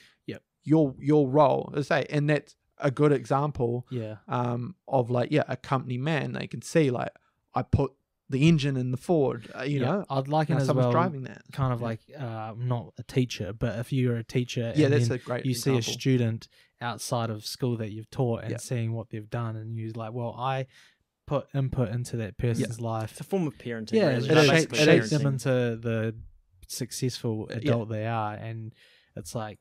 your role, as I say, and that's a good example. Of like a company man. They can see like I put the engine in the Ford. You know, I'd like it as someone's well. driving that. Kind of like not a teacher, but if you're a teacher, Yeah, and that's then a great you example. see a student outside of school that you've taught and seeing what they've done, and you're like, well, I put input into that person's life. It's a form of parenting. Yeah, really. it is. shape It is. them into the successful adult they are, and it's like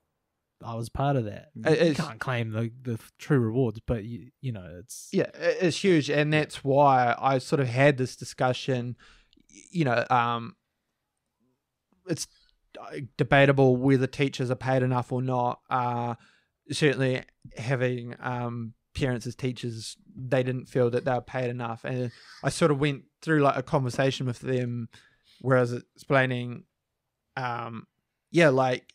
I was part of that. You can't claim the true rewards, but you know it's it's huge, and that's why I sort of had this discussion. You know, it's debatable whether teachers are paid enough or not. Certainly, having parents as teachers, they didn't feel that they were paid enough, and I sort of went through like a conversation with them where I was explaining, like,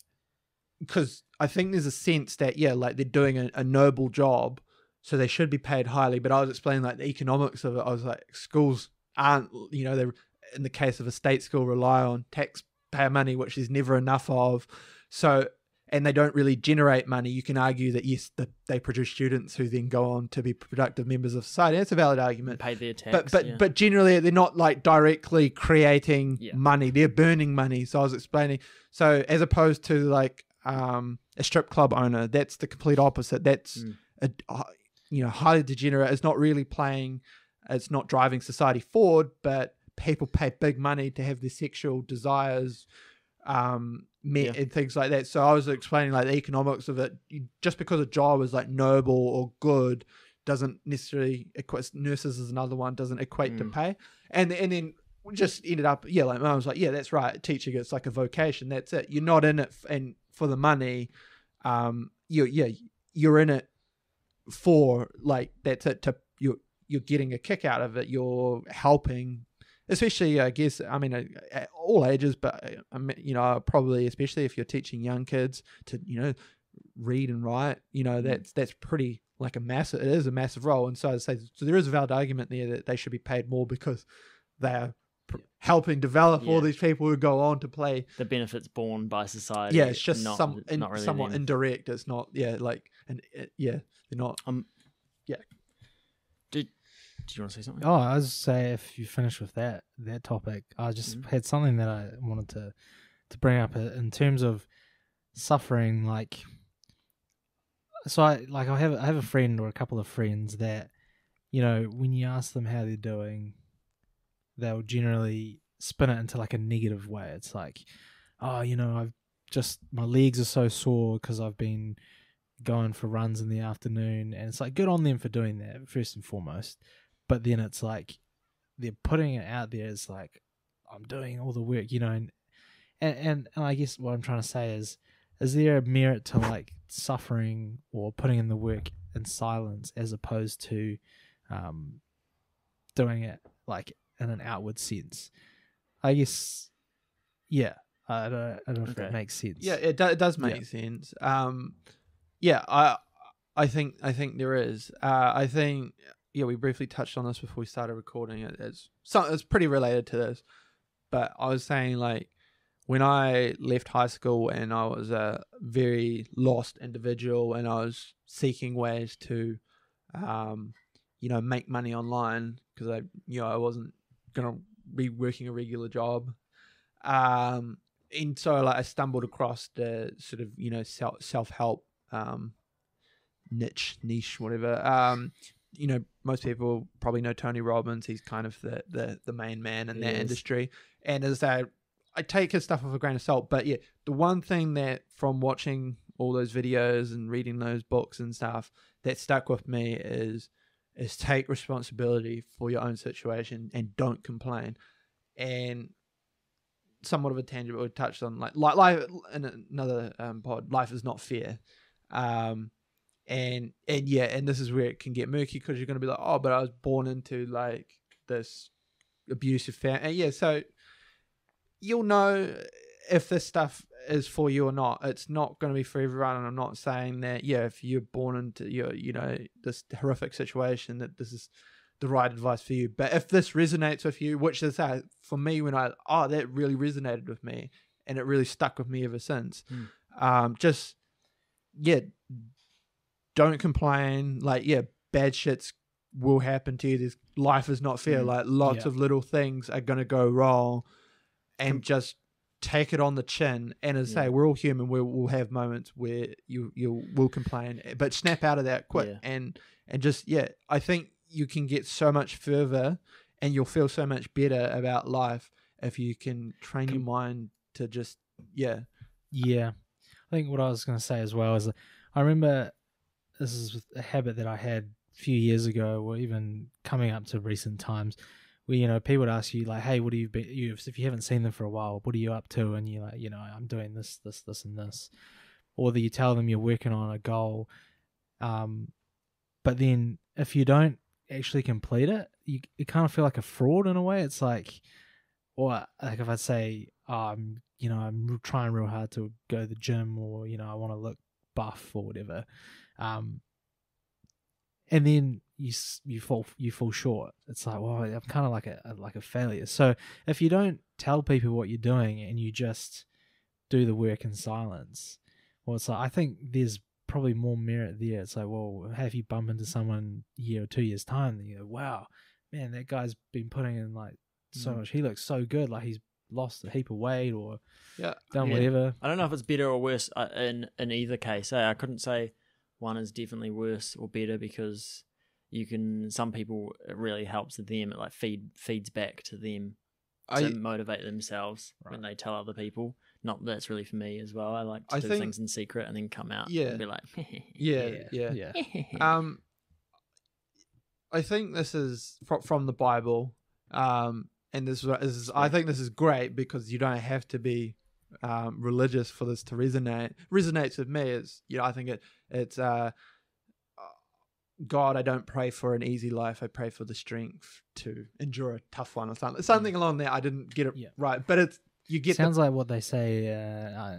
because I think there's a sense that like they're doing a noble job, so they should be paid highly. But I was explaining like the economics of it. I was like, schools aren't, they're, in the case of a state school, rely on taxpayer money, which is never enough of. So, and they don't really generate money. You can argue that yes, they produce students who then go on to be productive members of society. That's a valid argument. Pay their tax. But generally they're not like directly creating money. They're burning money. So I was explaining. So as opposed to like a strip club owner, that's the complete opposite. That's highly degenerate. It's not really it's not driving society forward, but people pay big money to have their sexual desires met and things like that. So I was explaining like the economics of it. Just because a job is like noble or good doesn't necessarily equate. Nurses is another one, doesn't equate to pay. And then we just ended up like I was like, that's right, teaching, it's like a vocation, that's it. You're not in it and for the money. You're in it for like, that's it, to you're getting a kick out of it. You're helping, especially, I guess, I mean, at all ages, but, probably especially if you're teaching young kids to, read and write, that's pretty like it is a massive role. And so I'd say, so there is a valid argument there that they should be paid more because they're helping develop all these people who go on to play. The benefits borne by society. Yeah, it's just not really somewhat them. indirect. It's not, they're not. Did you want to say something? Oh, I was say if you finish with that topic, I just had something that I wanted to bring up in terms of suffering. Like, so I have a friend or a couple of friends that, when you ask them how they're doing, they'll generally spin it into like a negative way. It's like, oh, my legs are so sore because I've been going for runs in the afternoon, and it's like, good on them for doing that first and foremost. But then it's like they're putting it out there as like, I'm doing all the work, and I guess what I'm trying to say is there a merit to like suffering or putting in the work in silence as opposed to doing it like in an outward sense? I guess, I don't know if that makes sense. Yeah, it does make sense. I think there is. I think, we briefly touched on this before we started recording. It's pretty related to this, but I was saying like when I left high school and I was a very lost individual and I was seeking ways to, make money online because I wasn't gonna be working a regular job, and so like I stumbled across the sort of self-help niche, whatever. Most people probably know Tony Robbins. He's kind of the main man in that industry. And as I take his stuff with a grain of salt, but the one thing that from watching all those videos and reading those books and stuff that stuck with me is take responsibility for your own situation and don't complain. And somewhat of a tangent we touched on, like life in another pod, life is not fair. And this is where it can get murky because you're going to be like, oh, but I was born into like this abusive family. So you'll know if this stuff is for you or not. It's not going to be for everyone, and I'm not saying that if you're born into this horrific situation that this is the right advice for you. But if this resonates with you, which is for me, when that really resonated with me, and it really stuck with me ever since. Just don't complain. Like bad shits will happen to you. Life is not fair. Like lots of little things are gonna go wrong, and just take it on the chin. And as I say, we're all human. We'll have moments where you will complain, but snap out of that quick. And just I think you can get so much further, and you'll feel so much better about life if you can train your mind to just I think what I was going to say as well is I remember this is a habit that I had a few years ago, or even coming up to recent times, where people would ask you like, hey, what have you been, if you haven't seen them for a while, what are you up to? And you're like, I'm doing this and this, or that you tell them you're working on a goal, but then if you don't actually complete it, you kind of feel like a fraud in a way. It's like, or like if I say, I'm trying real hard to go to the gym, or I want to look buff or whatever, and then you fall short. It's like, well, I'm kind of like a failure. So if you don't tell people what you're doing and you just do the work in silence, well, it's like, I think there's probably more merit there. It's like, well, if you bump into someone a year or 2 years time, then you go, wow, man, that guy's been putting in like so much. He looks so good, like he's lost a heap of weight or done whatever. I don't know if it's better or worse in either case. I couldn't say one is definitely worse or better, because some people, it really helps them. It like feeds back to them to motivate themselves when they tell other people. Not that's really for me as well. I like to do things in secret and then come out and be like, I think this is from the Bible, and this is I think this is great, because you don't have to be religious for this to resonate. Resonates with me is I think it's God, I don't pray for an easy life. I pray for the strength to endure a tough one, or something along there. I didn't get it right, but sounds like what they say,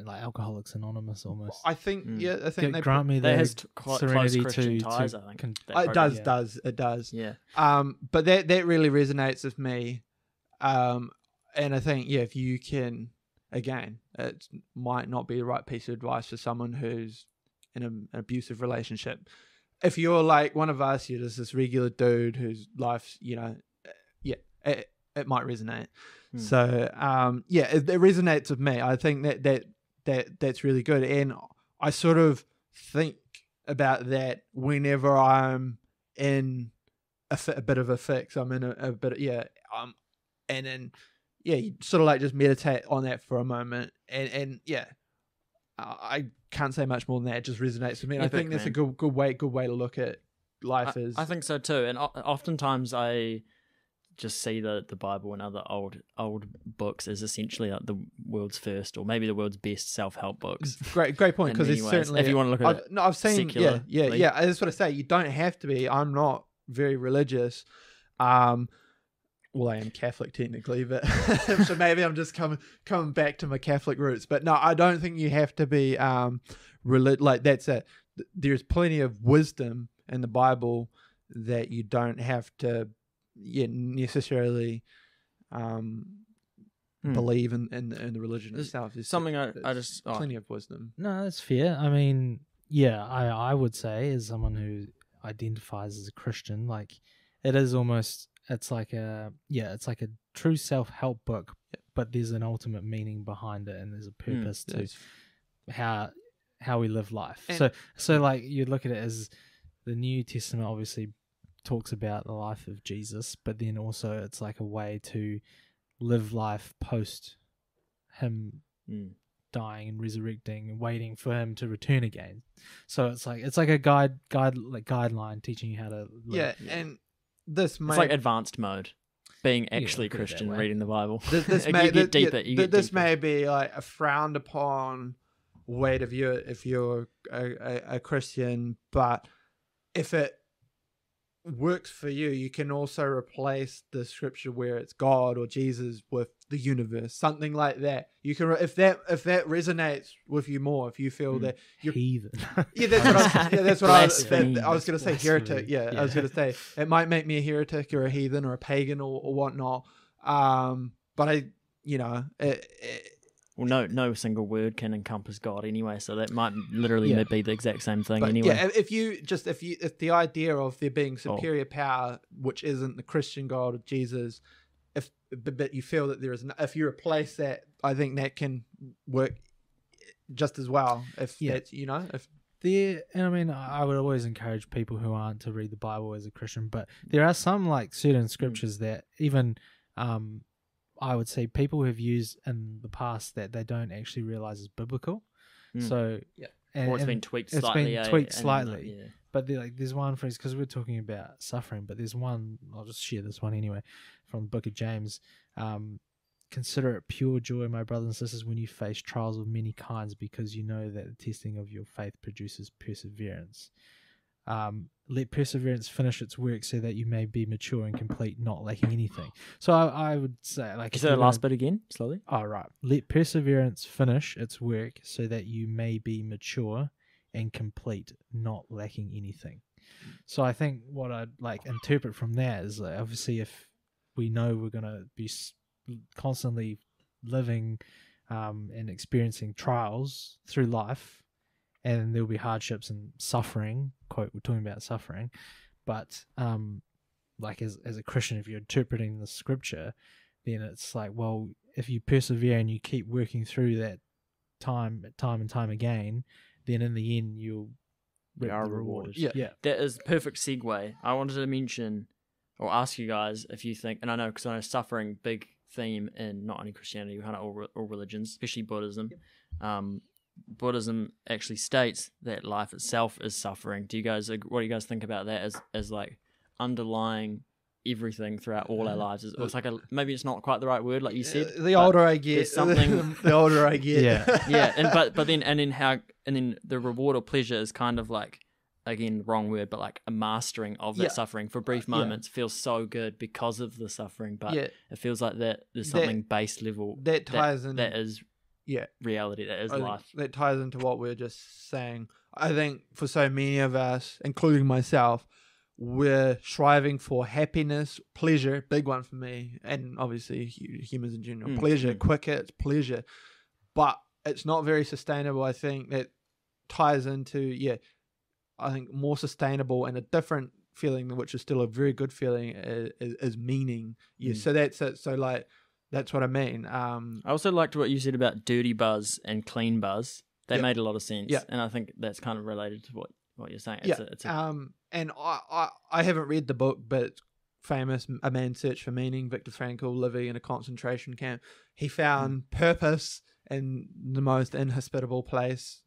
like Alcoholics Anonymous almost. I think I think they grant me that has serenity close Christian ties. I think it does. Yeah. But that really resonates with me, and I think if you can, again, it might not be the right piece of advice for someone who's in an abusive relationship. If you're like one of us, you're just this regular dude whose life's, it might resonate. So, it resonates with me. I think that's really good. And I sort of think about that whenever I'm in a bit of a fix. I'm in a bit, and then, you sort of like just meditate on that for a moment. And I can't say much more than that. It just resonates with me. And I think that's a good way to look at life. I think so too. And oftentimes I just see the Bible and other old books as essentially like the world's first, or maybe the world's best self-help books. Great point, because it's certainly, if you want to look at it. No, I've seen I just want to say you don't have to be. I'm not very religious. Well, I am Catholic technically, but so maybe I'm just coming back to my Catholic roots. But no, I don't think you have to be like that's it. There's plenty of wisdom in the Bible that you don't have to necessarily believe in the religion itself. There's something I just plenty of wisdom. No, that's fair. I mean, I would say, as someone who identifies as a Christian, like it is almost. It's like a true self-help book, but there's an ultimate meaning behind it, and there's a purpose to how we live life. And so like you look at it as the New Testament obviously talks about the life of Jesus, but then also it's like a way to live life post him dying and resurrecting and waiting for him to return again. So it's like a guideline teaching you how to live. And it's like advanced mode, being actually Christian, reading the Bible. This may get deeper. This may be like a frowned upon way to view it if you're a Christian, but if it works for you, you can also replace the scripture where it's God or Jesus with the universe, something like that. You can if that resonates with you more, if you feel that you're Heathen. yeah, that's what I was going to say. Blasphemy. Heretic. Yeah, I was going to say it might make me a heretic or a heathen or a pagan or whatnot. But I, Well, no single word can encompass God anyway, so that might literally be the exact same thing anyway. Yeah, if the idea of there being superior power, which isn't the Christian God or Jesus, but you feel that there is, if you replace that, I think that can work just as well. If that's And I mean, I would always encourage people who aren't to read the Bible as a Christian, but there are some like certain scriptures that even I would say people have used in the past that they don't actually realize is biblical. So or it's been tweaked slightly. Yeah. But there's one phrase, because we're talking about suffering, but there's one, I'll just share this one anyway, from the book of James. Consider it pure joy, my brothers and sisters, when you face trials of many kinds, because you know that the testing of your faith produces perseverance. Let perseverance finish its work so that you may be mature and complete, not lacking anything. So I would say, like, say the last bit again, slowly. Oh, right. Let perseverance finish its work so that you may be mature and complete, not lacking anything. So I think what I'd interpret from that is obviously if we know we're going to be constantly living and experiencing trials through life, and there'll be hardships and suffering, quote, we're talking about suffering, but as a Christian, if you're interpreting the scripture, then it's like, well, if you persevere and you keep working through that time and time again, then in the end you'll reap the rewards. Yeah. That is perfect segue. I wanted to mention or ask you guys if you think, and I know because I know suffering, big theme in not only Christianity, kind of all religions, especially Buddhism. Buddhism actually states that life itself is suffering. What do you guys think about that as like underlying everything throughout all our lives? It's like maybe it's not quite the right word, like you said. The older I get, something. The older I get. Yeah. And then the reward or pleasure is kind of like, again, wrong word, but like a mastering of that suffering for brief moments feels so good because of the suffering, but it feels like that there's something base level that ties in. That is reality, that is life. That ties into what we're just saying. I think for so many of us, including myself, we're striving for happiness, pleasure, big one for me, and obviously humans in general. Pleasure, quick hits, pleasure. But it's not very sustainable. I think that ties into, I think more sustainable and a different feeling, which is still a very good feeling, is meaning. So that's it. So like, that's what I mean. I also liked what you said about dirty buzz and clean buzz. That made a lot of sense. And I think that's kind of related to what you're saying. And I haven't read the book, but it's famous, A Man's Search for Meaning, Viktor Frankl living in a concentration camp. He found purpose in the most inhospitable place,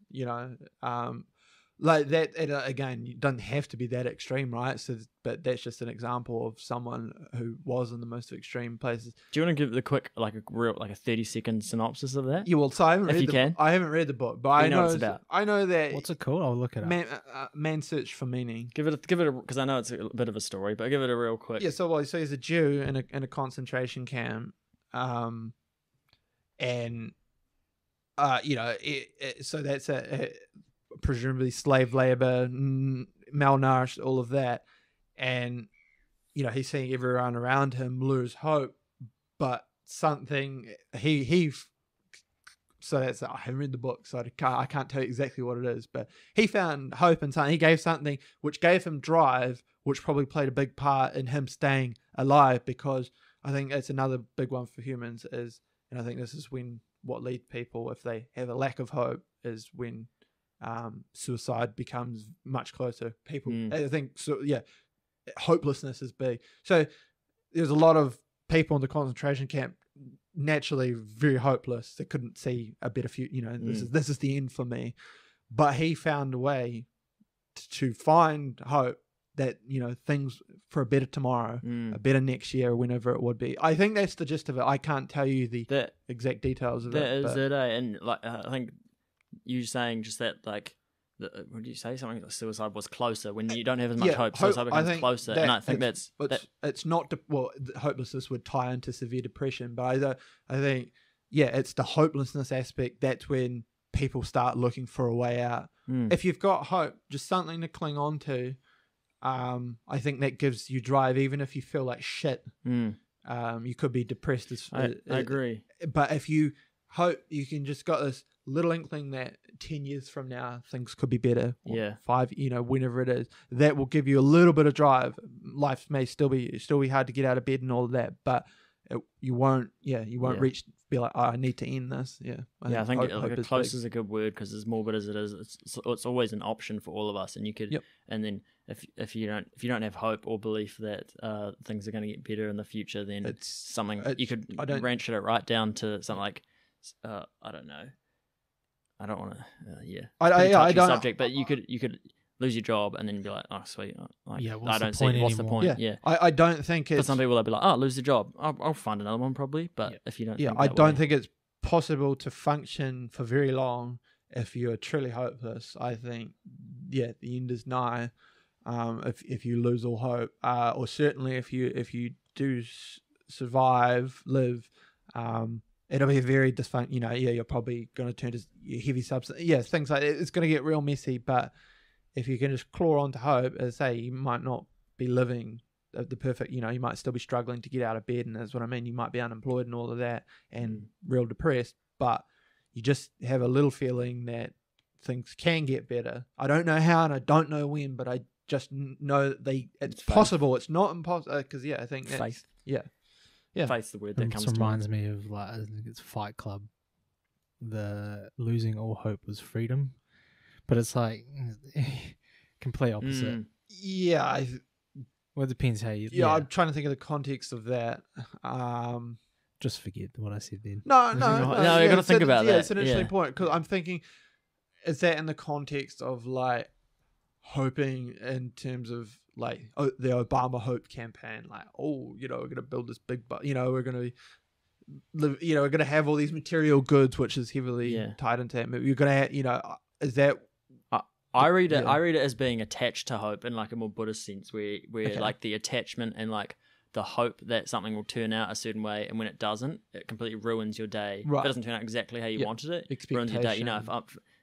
like that. Again, you don't have to be that extreme, right? So, but that's just an example of someone who was in the most extreme places. Do you want to give the quick, like a 30-second synopsis of that? Yeah, well, so I haven't read the book, but I know what it's about. I know that. What's it called? I'll look it up. Man's Search for Meaning. Give it because I know it's a bit of a story, but give it a real quick. Yeah, so he's a Jew in a concentration camp, and so that's presumably slave labor, malnourished, all of that, and he's seeing everyone around him lose hope, but something so that's, I haven't read the book, so I can't tell you exactly what it is, but he found hope in something. He gave something which gave him drive, which probably played a big part in him staying alive, because I think it's another big one for humans is, and I think this is when what leads people, if they have a lack of hope, is when suicide becomes much closer. People, I think, so. Yeah, hopelessness is big. So there's a lot of people in the concentration camp naturally very hopeless. They couldn't see a better future. This is the end for me. But he found a way to find hope that things for a better tomorrow, a better next year, whenever it would be. I think that's the gist of it. I can't tell you the exact details of it. That is it, and like I think you saying just that, like what did you say? Something like suicide was closer when you don't have as much Yeah, hope. Suicide I becomes think closer, that and I think that's it's not hopelessness would tie into severe depression, but I think it's the hopelessness aspect. That's when people start looking for a way out. If you've got hope, just something to cling on to, I think that gives you drive, even if you feel like shit. You could be depressed. I agree. But if you hope, you can just got this little inkling that 10 years from now things could be better. Yeah. 5, whenever it is, that will give you a little bit of drive. Life may still be hard to get out of bed and all of that, but you won't reach, be like, oh, I need to end this. I think hope close is a good word, because as morbid as it is, it's always an option for all of us, and you could, and then if you don't have hope or belief that things are going to get better in the future, then you could wrench it right down to something like, I don't know. I don't want to. I don't. Subject, but you could lose your job and then be like, oh sweet, what's the point? Yeah. I don't think it's. For some people, they'll be like, oh, lose the job. I'll find another one probably. But if you don't, I don't think it's possible to function for very long if you're truly hopeless. I think, the end is nigh. If you lose all hope, or certainly if you do survive, live, it'll be a very dysfunction. You're probably going to turn to heavy substance. Things like it's going to get real messy. But if you can just claw on to hope, as I say, you might not be living the perfect. You might still be struggling to get out of bed, and that's what I mean. You might be unemployed and all of that, and real depressed. But you just have a little feeling that things can get better. I don't know how, and I don't know when, but I just know that it's possible. It's not impossible. Because I think that's, faith. Yeah. Faith's the word that comes to mind. Reminds me of, like, I think it's Fight Club. The losing all hope was freedom, but it's like complete opposite. Well, it depends how you. I'm trying to think of the context of that. Just forget what I said then. No, you got to think about that. It's an interesting point, because I'm thinking, is that in the context of like hoping in terms of like the Obama Hope campaign, like, we're going to build this big, we're going to live, we're going to have all these material goods, which is heavily tied into that movie. You're going to, is that? I read it as being attached to hope in like a more Buddhist sense, where like the attachment and like the hope that something will turn out a certain way, and when it doesn't, it completely ruins your day. Right. If it doesn't turn out exactly how you wanted it, ruins your day.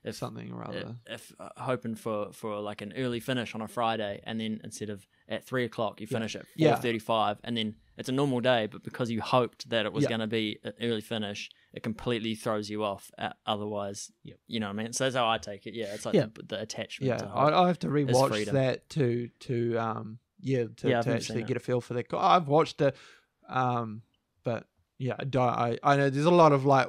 If something or other. If hoping for like an early finish on a Friday, and then instead of at 3:00 you finish at 4:35, and then it's a normal day, but because you hoped that it was going to be an early finish, it completely throws you off. Otherwise, you know what I mean. So that's how I take it. It's like the attachment. To hope. I have to rewatch that to actually get a feel for that. I've watched it, but I know there's a lot of like,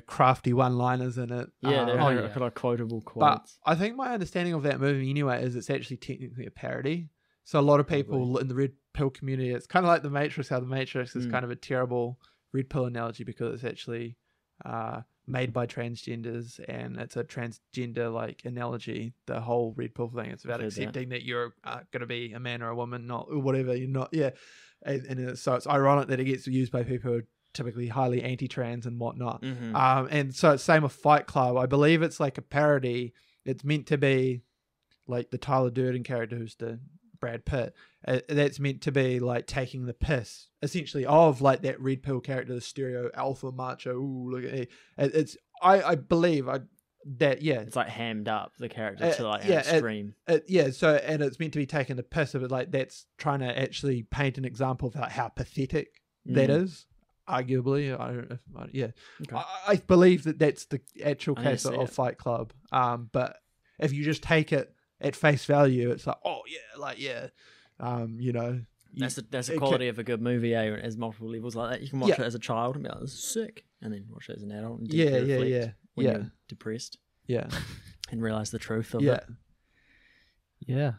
crafty one-liners in it. There are a lot of quotable quotes. But I think my understanding of that movie anyway is it's actually technically a parody. So a lot of people in the red pill community, it's kind of like The Matrix, how The Matrix is kind of a terrible red pill analogy, because it's actually made by transgenders, and it's a transgender like analogy. The whole red pill thing, it's about accepting that you're going to be a man or a woman, not or whatever you're not. And so it's ironic that it gets used by people who are typically highly anti-trans and whatnot. And so it's same with Fight Club. I believe it's like a parody. It's meant to be like the Tyler Durden character, who's the Brad Pitt. That's meant to be like taking the piss essentially of like that red pill character, the stereo alpha macho. Ooh, look at it. It's I believe it's like hammed up the character to like an extreme. So and it's meant to be taking the piss of it, like that's trying to actually paint an example of how pathetic that is. Arguably, I believe that's the actual case of Fight Club. But if you just take it at face value, it's like, that's the quality of a good movie. It has multiple levels like that. You can watch it as a child and be like, "This is sick," and then watch it as an adult and reflect when you're depressed, and realize the truth of it. Yeah.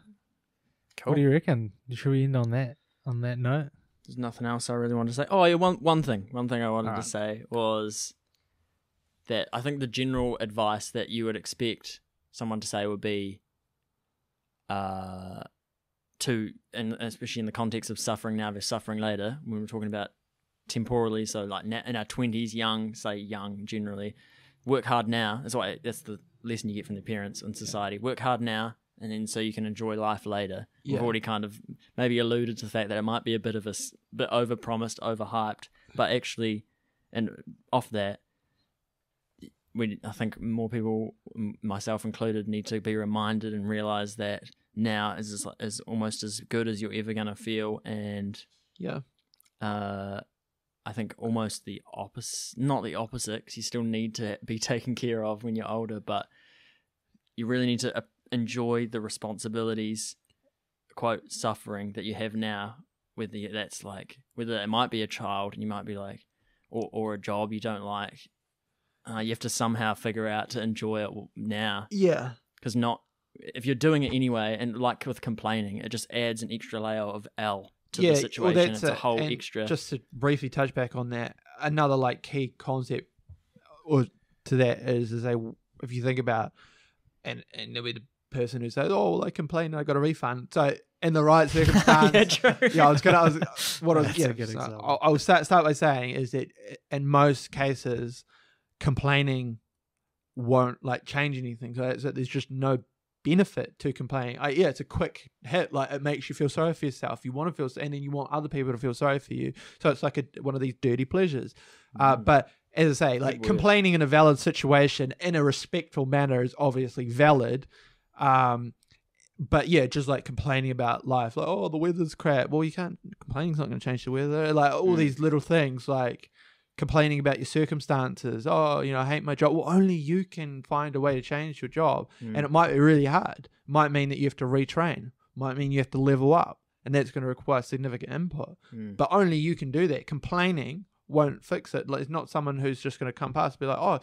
Cool. What do you reckon? Should we end on that note? There's nothing else I really wanted to say. Oh, yeah, one thing I wanted to say was that I think the general advice that you would expect someone to say would be, and especially in the context of suffering now versus suffering later, when we're talking about temporally, so like in our 20s, young generally, work hard now. That's lesson you get from the parents in society. Work hard now, and then so you can enjoy life later. Yeah. We've already kind of maybe alluded to the fact that it might be a bit over-promised, overhyped, but actually, and off that, I think more people, myself included, need to be reminded and realize that now is almost as good as you're ever going to feel, and Yeah. I think almost the opposite, not the opposite, because you still need to be taken care of when you're older, but you really need to enjoy the responsibilities, quote, suffering that you have now, whether it might be a child and you might be like, or a job you don't like. You have to somehow figure out to enjoy it now. Yeah. Because if you're doing it anyway, and like with complaining, it just adds an extra layer of L to the situation. Well, it's a whole extra. Just to briefly touch back on that, another like key concept or to that is if you think about, and there'll be the person who says, "Oh, well, I complained, I got a refund." So in the right circumstance, Yeah, true. yeah, I was That's a good example. I will start by saying is that in most cases, complaining won't like change anything. So there's just no benefit to complaining. It's a quick hit. Like it makes you feel sorry for yourself. You want to feel, and then you want other people to feel sorry for you. So it's like one of these dirty pleasures. But as I say, like complaining in a valid situation in a respectful manner is obviously valid. But yeah, just like complaining about life, like, oh, the weather's crap. Well, you can't. Complaining's not going to change the weather. Like all these little things, like complaining about your circumstances. Oh, I hate my job. Well, only you can find a way to change your job. And it might be really hard. It might mean that you have to retrain. It might mean you have to level up. And that's going to require significant input. But only you can do that. Complaining won't fix it. Like, it's not someone who's just going to come past and be like,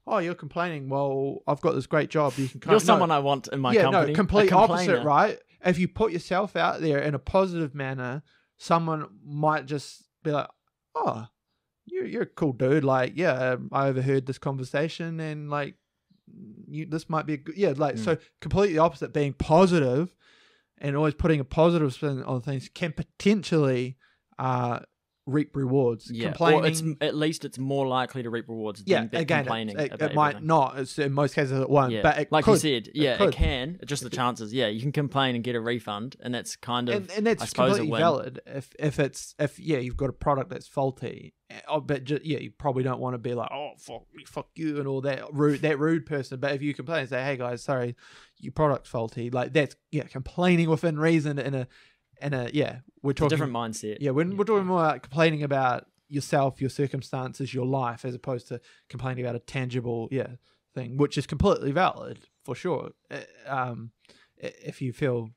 oh, you're complaining. Well, I've got this great job. You can come. You're someone I want in my company. No, complete opposite, right? If you put yourself out there in a positive manner, someone might just be like, oh, you're a cool dude. Like, yeah, I overheard this conversation and like, this might be a good, so completely opposite, being positive and always putting a positive spin on things can potentially reap rewards. Complaining, or at least it's more likely to reap rewards than complaining. It might not. In most cases, it won't. Yeah. But it like could. You said, it can. Just the chances. Yeah, you can complain and get a refund, and that's kind of and that's I suppose completely valid. If you've got a product that's faulty, but you probably don't want to be like, oh, fuck you and all that rude person. But if you complain and say, hey guys, sorry, your product's faulty, like that's complaining within reason we're talking a different mindset. Yeah, we're talking more about complaining about yourself, your circumstances, your life, as opposed to complaining about a tangible thing, which is completely valid for sure. If you feel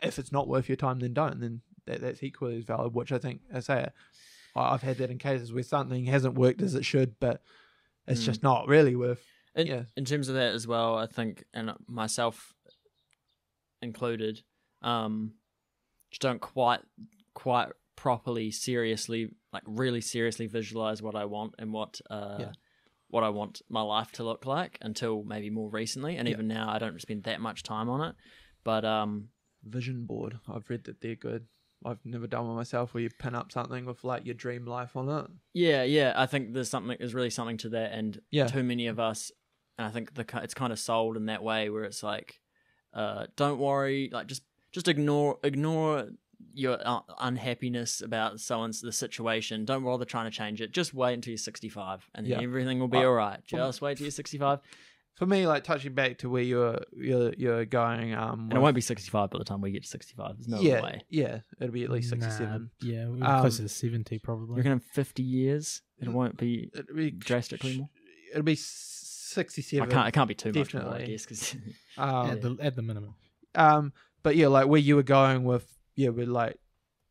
if it's not worth your time, then don't. Then that's equally as valid. Which I think, I say, I've had that in cases where something hasn't worked as it should, but it's just not really worth. In terms of that as well, I think, and myself included, just don't quite properly, seriously, like really seriously visualize what I want and what I want my life to look like until maybe more recently. And even now, I don't spend that much time on it. But vision board, I've read that they're good. I've never done one myself where you pin up something with like your dream life on it. Yeah. I think there's really something to that, and too many of us, and I think it's kind of sold in that way where it's like, don't worry, like just ignore your unhappiness about the situation. Don't bother trying to change it. Just wait until you're 65, and then everything will be all right. Just wait till you're 65. For me, like touching back to where you're going, and it won't be 65 by the time we get to 65. There's no way. Yeah, it'll be at least 67. We're closer to 70 probably. You're gonna have 50 years. It won't be drastically more. It'll be 67. It can't be too much more, I guess, because at the minimum. But yeah, like where you were going with like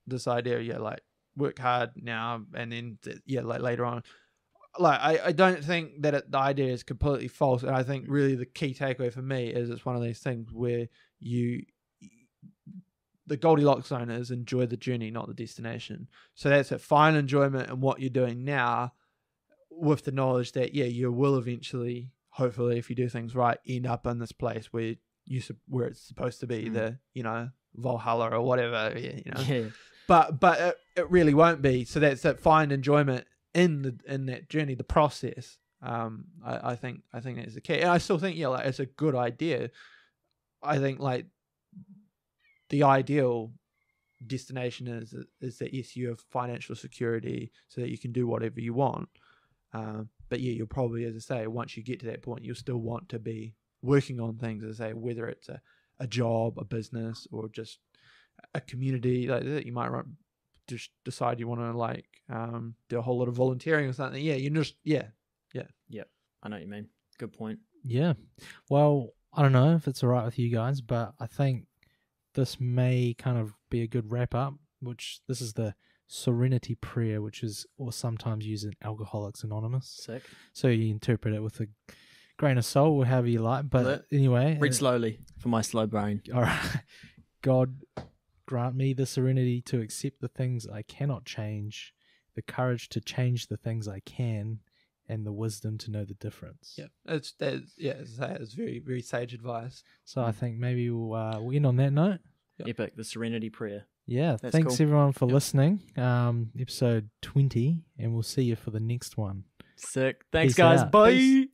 this idea, like work hard now and then like later on. Like I don't think that the idea is completely false, and I think really the key takeaway for me is it's one of these things where the Goldilocks zone is enjoy the journey, not the destination. So that's it. Find enjoyment in what you're doing now, with the knowledge that you will eventually, hopefully, if you do things right, end up in this place where it's supposed to be, the Valhalla or whatever, but it really won't be. So that's it. Find enjoyment in that journey, the process, I think that's the key, and I still think like it's a good idea. I think like the ideal destination is that yes, you have financial security so that you can do whatever you want. But yeah, you'll probably, as I say, once you get to that point, you'll still want to be working on things, as I say, whether it's a job, a business, or just a community like that. You might just decide you want to like do a whole lot of volunteering or something. Yeah, you just Yep, I know what you mean. Good point. Yeah. Well, I don't know if it's all right with you guys, but I think this may kind of be a good wrap up, which this is the Serenity Prayer, which is or sometimes used in Alcoholics Anonymous. Sick. So you interpret it with a grain of salt or however you like. But anyway. Read slowly for my slow brain. All right. God, grant me the serenity to accept the things I cannot change, the courage to change the things I can, and the wisdom to know the difference. Yeah, it's very, very sage advice. So I think maybe we'll end on that note. Yep. Epic, the Serenity Prayer. Yeah, That's thanks cool. everyone for listening. Episode 20, and we'll see you for the next one. Sick. Thanks, Peace guys. out. Bye. Peace.